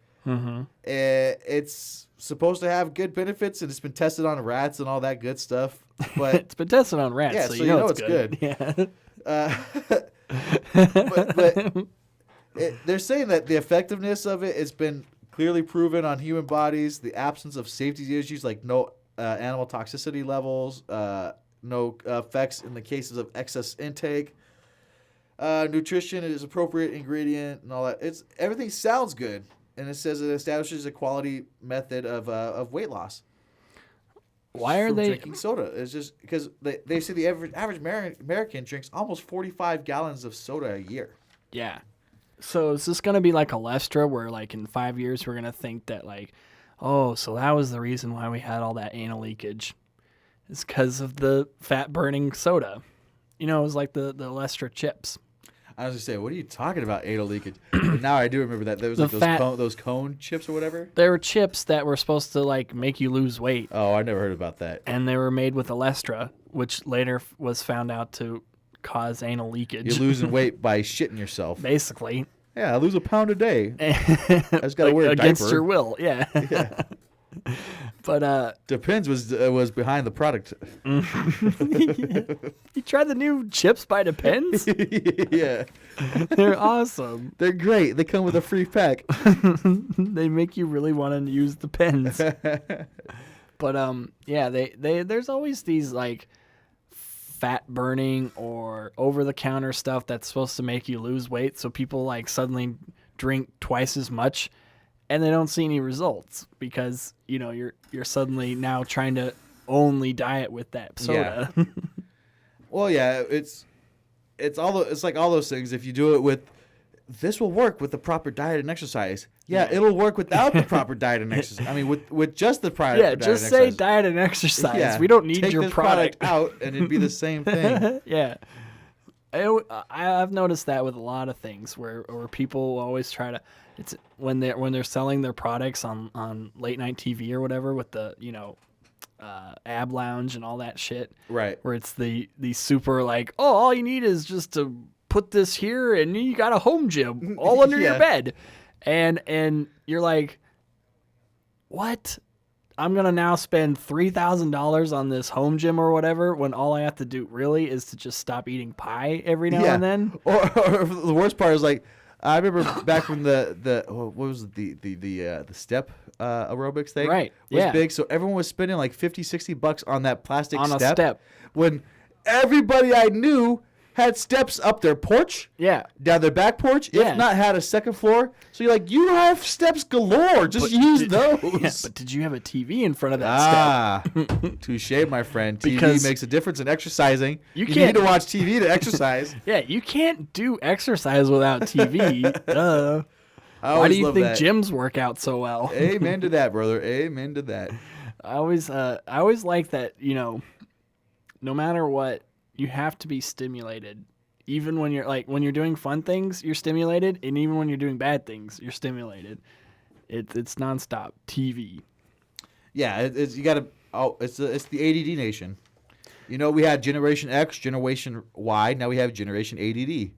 It's supposed to have good benefits, and it's been tested on rats and all that good stuff. But it's been tested on rats, yeah, so you know it's good. Yeah. But they're saying that the effectiveness of it has been clearly proven on human bodies. The absence of safety issues like no animal toxicity levels, no effects in the cases of excess intake. Nutrition is appropriate ingredient and all that. Everything sounds good, and it says it establishes a quality method of weight loss. Why are they drinking soda? It's just because they say the average American drinks almost 45 gallons of soda a year. Yeah. So is this going to be like a Lestra where like in 5 years we're going to think that like, oh, so that was the reason why we had all that anal leakage. It's because of the fat burning soda. You know, it was like the Lestra chips. I was going to say, what are you talking about, anal leakage? But now I do remember that. There was like those cone chips or whatever. There were chips that were supposed to like make you lose weight. Oh, I never heard about that. And they were made with Lestra, which later was found out to cause anal leakage. You're losing weight by shitting yourself. Basically. Yeah, I lose a pound a day. I just got to wear a against diaper. your will, yeah. Yeah. But Depends was behind the product. You tried the new chips by Depends? Yeah. They're awesome. They're great. They come with a free pack. They make you really want to use the pens. But yeah, they there's always these like fat burning or over the counter stuff that's supposed to make you lose weight, so people like suddenly drink twice as much and they don't see any results because, you know, you're suddenly now trying to only diet with that soda. Yeah. Well, yeah, it's like all those things. If you do it with, this will work with the proper diet and exercise. Yeah, it'll work without the proper diet and exercise. I mean, with just the proper diet and exercise. Yeah, just say diet and exercise. Yeah, we don't need take your this product out, and it'd be the same thing. Yeah. I've noticed that with a lot of things where people always try to, it's when they're selling their products on late night TV or whatever with the, you know, Ab Lounge and all that shit. Right. Where it's the super like, oh, all you need is just to put this here and you got a home gym all under your bed. And you're like, what? I'm going to now spend $3,000 on this home gym or whatever when all I have to do really is to just stop eating pie every now and then. Or the worst part is like, I remember back when what was it, the step aerobics thing was big. So everyone was spending like $50-$60 on that plastic on a step. When everybody I knew had steps up their porch, down their back porch, if not had a second floor. So you're like, you have steps galore. Just use those. Yeah, but did you have a TV in front of that step? Touche, my friend. TV makes a difference in exercising. You can't need to watch TV to exercise. Yeah, you can't do exercise without TV. Duh. Why do you think gyms work out so well? Amen to that, brother. Amen to that. I always like that, you know, no matter what, you have to be stimulated. Even when you're doing fun things, you're stimulated, and even when you're doing bad things, you're stimulated. It's nonstop TV. Yeah, it's you got to. Oh, it's the ADD nation. You know, we had Generation X, Generation Y. Now we have Generation ADD.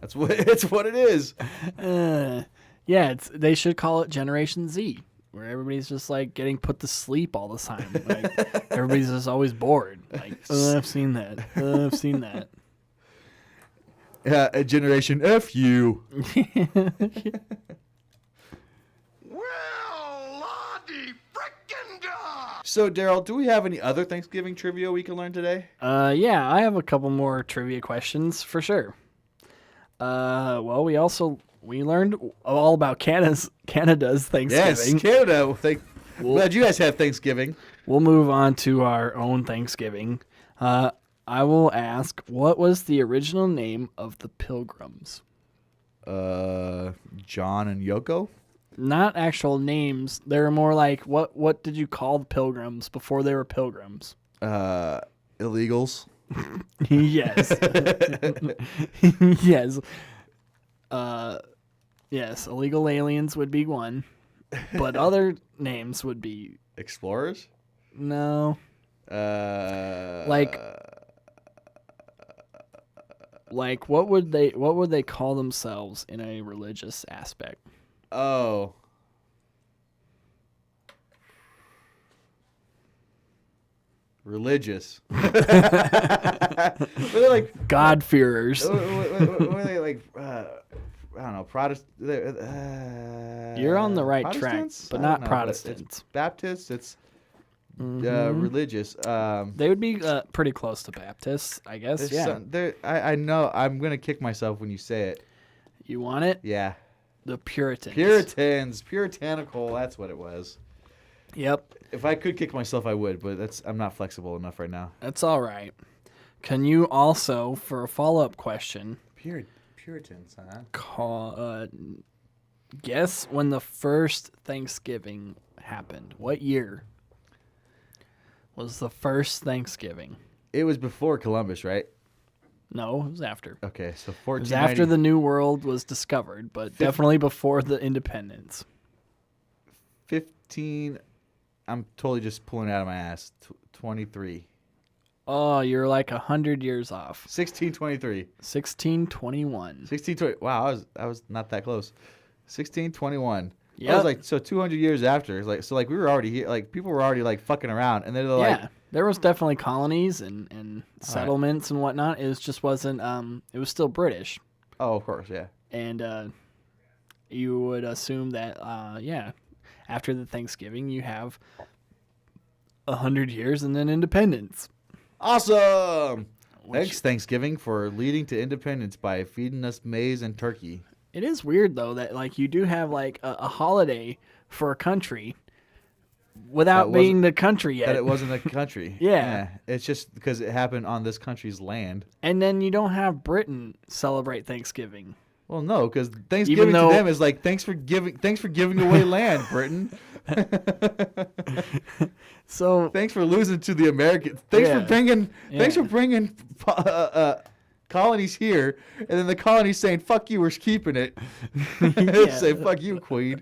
It's what it is. Yeah, they should call it Generation Z, where everybody's just like getting put to sleep all the time. Like everybody's just always bored. Like, I've seen that. I've seen that. A Generation F you. So, Daryl, do we have any other Thanksgiving trivia we can learn today? Yeah, I have a couple more trivia questions for sure. Well, we learned all about Canada's Thanksgiving. Yes, Canada. Glad you guys have Thanksgiving. We'll move on to our own Thanksgiving. I will ask, what was the original name of the Pilgrims? John and Yoko? Not actual names. They were more like, what did you call the Pilgrims before they were Pilgrims? Illegals? Yes. Yes. Yes, illegal aliens would be one. But other names would be... Explorers? No. Like what would they call themselves in a religious aspect? Oh. Religious. Were they like God-fearers? Were they like I don't know, Protestant? You're on the right track, but not Protestants. It's Baptists. It's religious. They would be pretty close to Baptists, I guess. Yeah. I know. I'm gonna kick myself when you say it. You want it? Yeah. The Puritans. Puritanical. That's what it was. Yep. If I could kick myself, I would, but I'm not flexible enough right now. That's all right. Can you also, for a follow-up question, Puritans, huh? Guess when the first Thanksgiving happened? What year was the first Thanksgiving? It was before Columbus, right? No, it was after. Okay, so It was 1490. after the New World was discovered, but definitely before the independence. 15. I'm totally just pulling it out of my ass. 23. Oh, you're like 100 years off. 1623. 1621. 1620. Wow, I was not that close. 1621. Yeah. I was like, so 200 years after. We were already here. Like, people were already like fucking around, and they're like, Yeah, there was definitely colonies and settlements and whatnot. It just wasn't. It was still British. Oh, of course, yeah. And you would assume that, after the Thanksgiving, you have 100 years and then independence. Awesome! Thanks, Thanksgiving, for leading to independence by feeding us maize and turkey. It is weird though that like you do have like a holiday for a country without being the country yet. That it wasn't a country. Yeah. It's just because it happened on this country's land. And then you don't have Britain celebrate Thanksgiving. Well, no, because Thanksgiving to them is like thanks for giving away land, Britain. So thanks for losing to the Americans. Thanks for bringing colonies here, and then the colonies saying "fuck you," we're keeping it. Say "fuck you, Queen."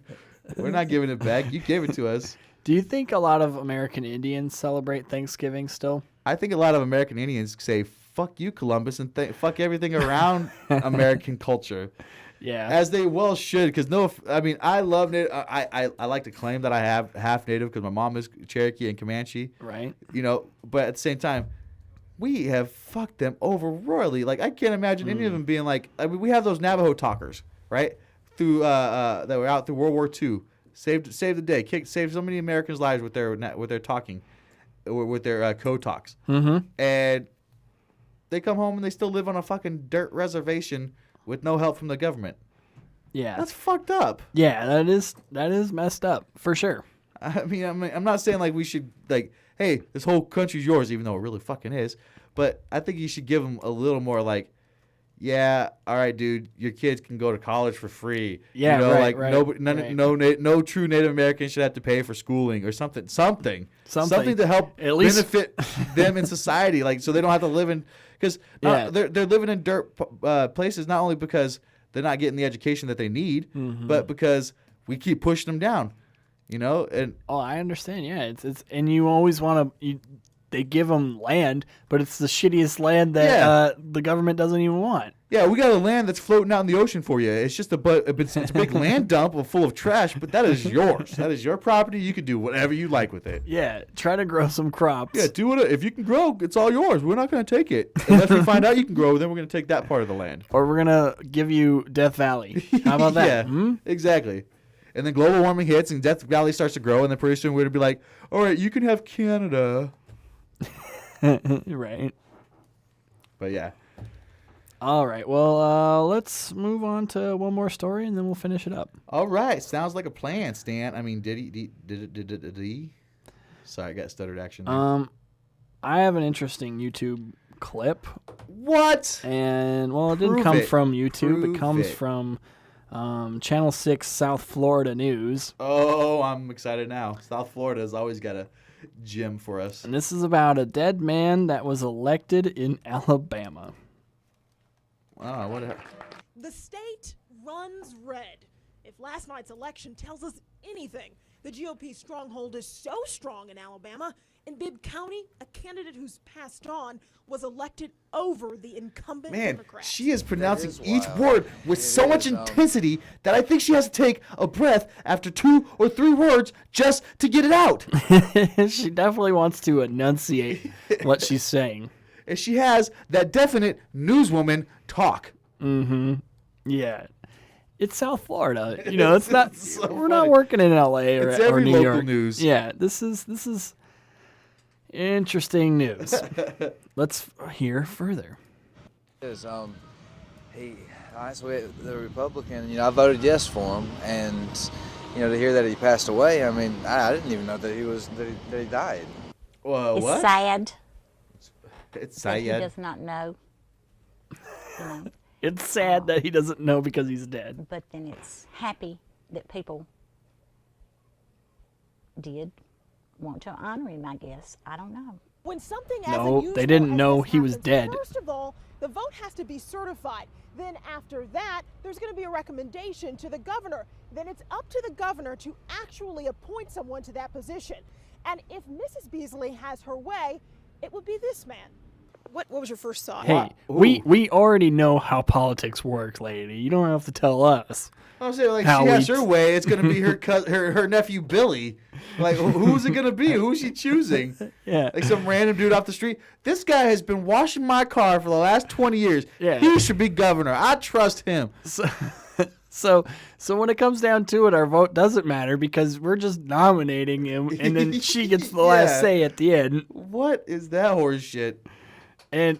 We're not giving it back. You gave it to us. Do you think a lot of American Indians celebrate Thanksgiving still? I think a lot of American Indians say "fuck you, Columbus," and fuck everything around American culture. Yeah, as they well should. Because I love Native. I like to claim that I have half Native because my mom is Cherokee and Comanche. Right. But at the same time, we have fucked them over royally. Like I can't imagine any of them being like. We have those Navajo talkers, right? Through that were out through World War II, saved the day, saved so many Americans' lives with their talking, with their code talks. Mm-hmm. And they come home and they still live on a fucking dirt reservation with no help from the government. Yeah, that's fucked up. Yeah, that is messed up for sure. I'm not saying like we should like, hey, this whole country's yours, even though it really fucking is. But I think you should give them a little more like, yeah, all right, dude, your kids can go to college for free. Yeah, no true Native American should have to pay for schooling or something to help at least benefit them in society, like so they don't have to live in because they're living in dirt places not only because they're not getting the education that they need, but because we keep pushing them down, And I understand. Yeah, it's and you always want to. They give them land, but it's the shittiest land that the government doesn't even want. Yeah, we got a land that's floating out in the ocean for you. It's just it's a big land dump full of trash, but that is yours. That is your property. You can do whatever you like with it. Yeah, try to grow some crops. Yeah, do it. If you can grow, it's all yours. We're not going to take it. Unless we find out you can grow, then we're going to take that part of the land. Or we're going to give you Death Valley. How about that? Yeah, exactly. And then global warming hits and Death Valley starts to grow, and then pretty soon we're going to be like, all right, you can have Canada. Right. But yeah. All right. Well, let's move on to one more story and then we'll finish it up. All right. Sounds like a plan, Stan. I mean, did he? Sorry, I got stuttered action there. I have an interesting YouTube clip. What? And it didn't come from YouTube. It comes from Channel 6 South Florida News. Oh, I'm excited now. South Florida has always got a gym for us. And this is about a dead man that was elected in Alabama. Wow, what The state runs red. If last night's election tells us anything, the GOP's stronghold is so strong in Alabama. In Bibb County, a candidate who's passed on was elected over the incumbent Democrat. She is pronouncing each word with so much intensity that I think she has to take a breath after 2 or 3 words just to get it out. She definitely wants to enunciate what she's saying. And she has that definite newswoman talk. Mm-hmm. Yeah. It's South Florida. It's not. We're not working in LA or New local York. News. Yeah, this is interesting news. Let's hear further. honestly, the Republican, I voted yes for him, and to hear that he passed away, I mean, I didn't even know that he died. Well, It's sad. It's that sad. he does not know. It's sad that he doesn't know because he's dead. But then it's happy that people did want to honor him, I guess. I don't know. When something as No, unusual they didn't as know this he was happens, dead. First of all, the vote has to be certified. Then after that, there's going to be a recommendation to the governor. Then it's up to the governor to actually appoint someone to that position. And if Mrs. Beasley has her way, it would be this man. What was your first thought? Hey, we already know how politics work, lady. You don't have to tell us. I was saying, like, she has her way. It's going to be her nephew Billy. Like, who's it going to be? Who's she choosing? Yeah. Like some random dude off the street. This guy has been washing my car for the last 20 years. Yeah. He should be governor. I trust him. So when it comes down to it, our vote doesn't matter because we're just nominating him, and then she gets the last say at the end. What is that horse shit? And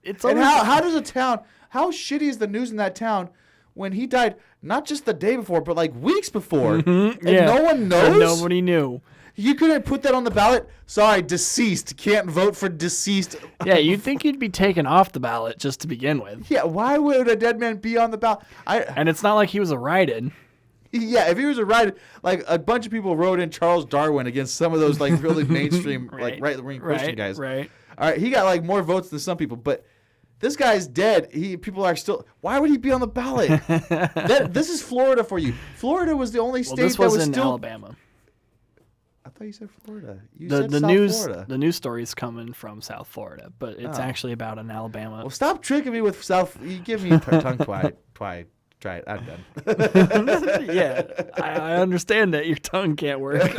it's and always, how does a town? How shitty is the news in that town when he died? Not just the day before, but like weeks before, and no one knows. And nobody knew. You couldn't put that on the ballot. Sorry, deceased. Can't vote for deceased. Yeah, you'd think you'd be taken off the ballot just to begin with. Yeah, why would a dead man be on the ballot? And it's not like he was a write-in. Yeah, if he was a write-in, like a bunch of people wrote in Charles Darwin against some of those like really mainstream like right-wing Christian guys. Right. All right, he got like more votes than some people, but this guy's dead. People are still. Why would he be on the ballot? This is Florida for you. Florida was the only state this that was in still. Alabama. I thought you said Florida. You The said South news Florida. the news story's coming from South Florida, but it's actually about an Alabama. Well, stop tricking me with South. You give me a tongue try it. I'm done. Yeah, I understand that your tongue can't work.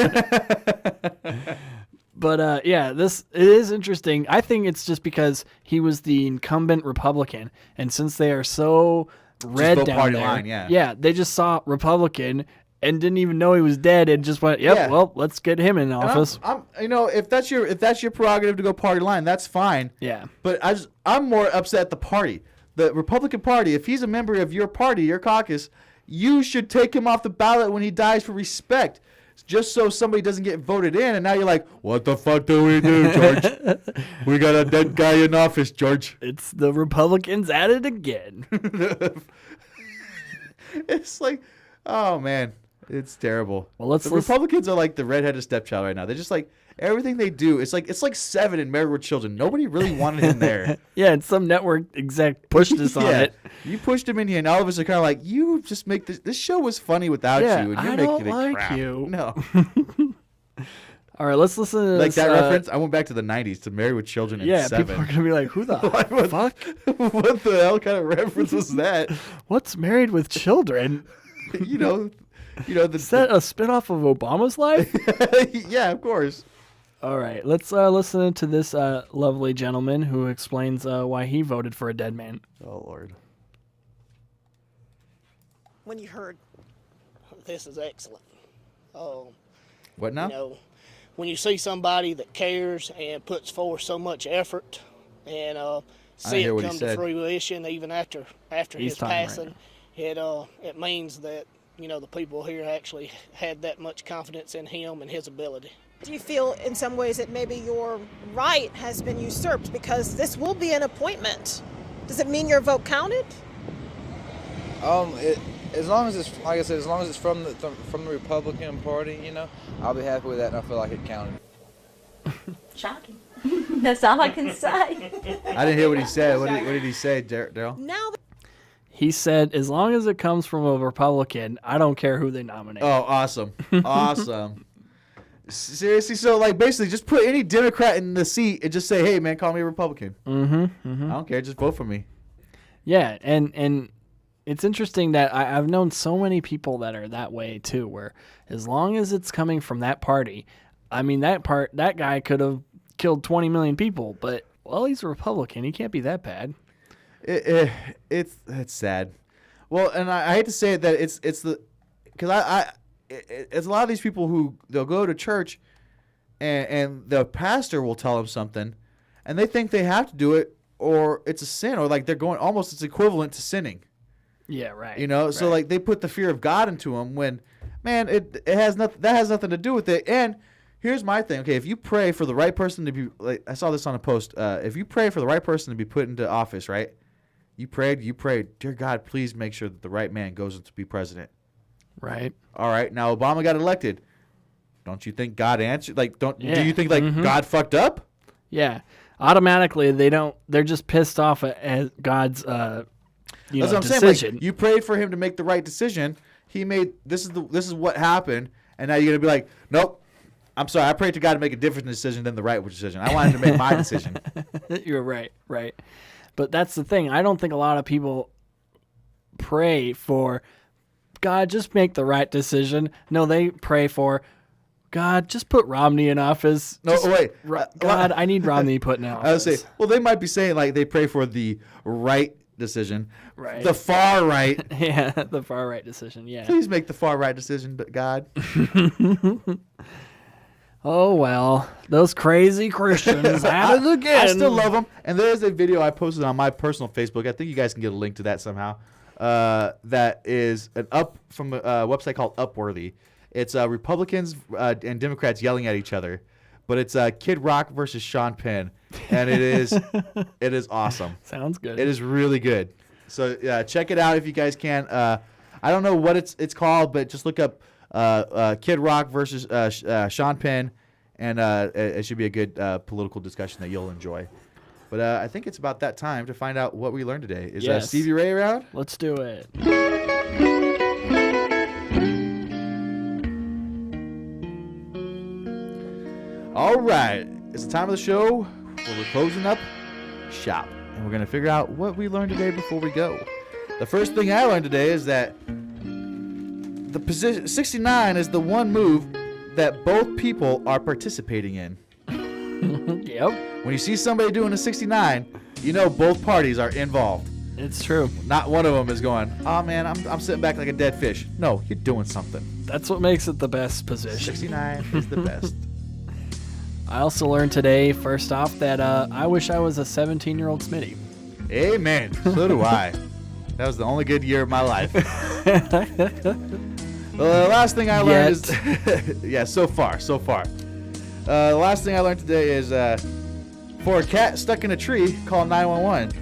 But yeah, it is interesting. I think it's just because he was the incumbent Republican, and since they are so red vote down party there, line, yeah. they just saw Republican and didn't even know he was dead, and just went, "Yep, well, let's get him in office." I'm if that's your prerogative to go party line, that's fine. Yeah. But I'm more upset at the party, the Republican Party. If he's a member of your party, your caucus, you should take him off the ballot when he dies for respect. Just so somebody doesn't get voted in, and now you're like, what the fuck do we do, George? We got a dead guy in office, George. It's the Republicans at it again. It's like, oh man, it's terrible. Well, the Republicans are like the redheaded stepchild right now. They're just like everything they do. It's like Seven in Married with Children. Nobody really wanted him there. Yeah, and some network exec pushed us on it. You pushed him in here, and all of us are kind of like, you just make this show was funny without you, and you're I making don't it like crap. you. No. All right, let's listen to like this, that reference. I went back to the '90s to Married with Children and yeah, Seven. people are gonna be like, "Who the fuck? What the hell kind of reference was that? What's Married with Children?" Is that a spinoff of Obama's life? Yeah, of course. All right, let's listen to this lovely gentleman who explains why he voted for a dead man. Oh Lord. When you heard, this is excellent. Oh. What now? You know, when you see somebody that cares and puts forth so much effort and see it come to fruition even after his passing, it means that, the people here actually had that much confidence in him and his ability. Do you feel in some ways that maybe your right has been usurped because this will be an appointment? Does it mean your vote counted? As long as it's, like I said, as long as it's from the Republican Party, I'll be happy with that, and I feel like it counted. Shocking. That's all I can say. I didn't hear what he said. What did he say, Daryl? He said, as long as it comes from a Republican, I don't care who they nominate. Oh, awesome. Awesome. Seriously, so like basically just put any Democrat in the seat and just say, hey, man, call me a Republican. Mm-hmm. I don't care. Just vote for me. Yeah, and it's interesting that I've known so many people that are that way too, where as long as it's coming from that party, I mean, that guy could have killed 20 million people, but, well, he's a Republican. He can't be that bad. It's sad. Well, and I hate to say it that it's because it's a lot of these people who they'll go to church and the pastor will tell them something and they think they have to do it or it's a sin, or like they're going almost it's equivalent to sinning. Yeah, right. You know, so like they put the fear of God into them when, man, it has nothing. That has nothing to do with it. And here's my thing. Okay, if you pray for the right person to be, like I saw this on a post. If you pray for the right person to be put into office, right? You prayed. Dear God, please make sure that the right man goes to be president. Right. All right. Now Obama got elected. Don't you think God answered? Like, do you think like God fucked up? Yeah. Automatically, they don't. They're just pissed off at God's That's what I'm decision. saying. Like, you prayed for him to make the right decision. He made this is what happened, and now you're gonna be like, nope. I'm sorry. I prayed to God to make a different decision than the right decision. I wanted to make my decision. You're right. But that's the thing. I don't think a lot of people pray for God, just make the right decision. No, they pray for God, just put Romney in office. No, wait. God, I need Romney put in office. I would say, well, they might be saying like they pray for the right decision. Right. The far right. Yeah, the far right decision, yeah. Please make the far right decision, God. Oh, well, those crazy Christians at it again. I still love them. And there's a video I posted on my personal Facebook. I think you guys can get a link to that somehow. That is from a website called Upworthy. It's Republicans and Democrats yelling at each other. But it's Kid Rock versus Sean Penn. And it is awesome. Sounds good. It is really good. So check it out if you guys can. I don't know what it's called, but just look up Kid Rock versus Sean Penn, and it should be a good political discussion that you'll enjoy. But I think it's about that time to find out what we learned today. Is Stevie Ray around? Let's do it. All right. It's the time of the show where we're closing up shop. And we're going to figure out what we learned today before we go. The first thing I learned today is that the position 69 is the one move that both people are participating in. Yep. When you see somebody doing a 69, you know both parties are involved. It's true. Not one of them is going, oh man, I'm sitting back like a dead fish. No, you're doing something. That's what makes it the best position. 69 is the best. I also learned today, first off, that I wish I was a 17-year-old Smitty. Amen. So do I. That was the only good year of my life. The last thing I learned is... yeah, so far. The last thing I learned today is for a cat stuck in a tree, call 911.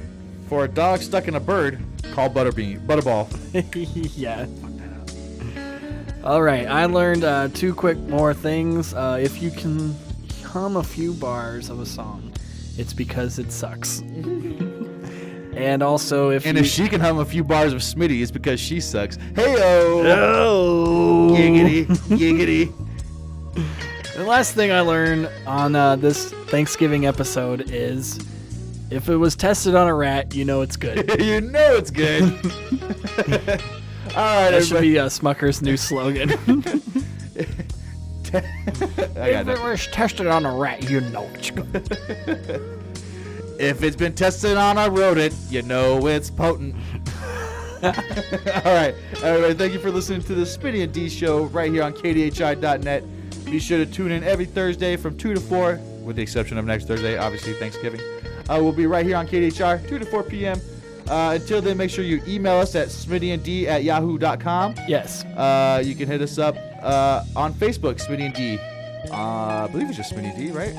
For a dog stuck in a bird, call Butterball. Yeah. All right, I learned two quick more things. If you can hum a few bars of a song, it's because it sucks. And also, if she can hum a few bars of Smitty, it's because she sucks. Hey-o! Oh! Giggity, giggity. The last thing I learned on this Thanksgiving episode is, if it was tested on a rat, you know it's good. You know it's good. All right, that should be Smucker's new slogan. If it was tested on a rat, you know it's good. If it's been tested on a rodent, you know it's potent. All right, everybody, thank you for listening to the Smitty and D Show right here on KDHI.net. Be sure to tune in every Thursday from 2 to 4, with the exception of next Thursday, obviously Thanksgiving. We'll be right here on KDHR, 2 to 4 p.m. Until then, make sure you email us at smittyand@yahoo.com. Yes. You can hit us up on Facebook, Smitty and D. I believe it's just Smitty and D, right?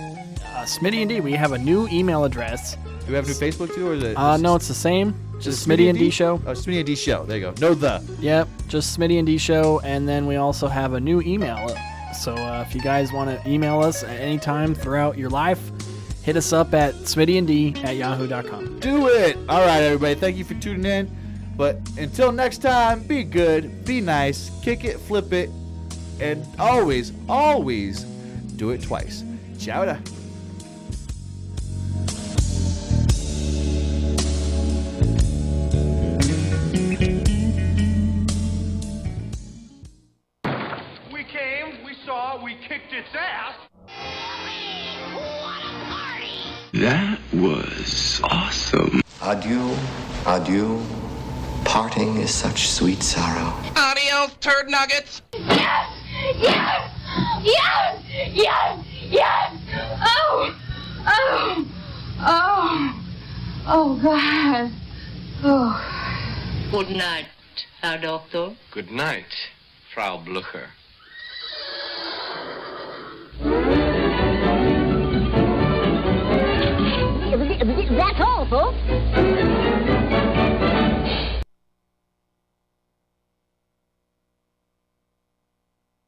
Smitty and D. We have a new email address. Do we have a new Facebook too, or is it? No, it's the same. Just Smitty and D Show. Oh, Smitty and D Show. There you go. No the. Yep, just Smitty and D Show, and then we also have a new email. So if you guys want to email us at any time throughout your life, hit us up at smittyand@yahoo.com. Do it. All right, everybody. Thank you for tuning in. But until next time, be good, be nice, kick it, flip it, and always, always do it twice. Ciao. We came, we saw, we kicked its ass. That was awesome. Adieu, adieu. Parting is such sweet sorrow. Adios, turd nuggets. Yes! Yes! Yes! Yes! Yes! Oh! Oh! Oh! Oh! Oh, God. Oh. Good night, Herr Doctor. Good night, Frau Blucher.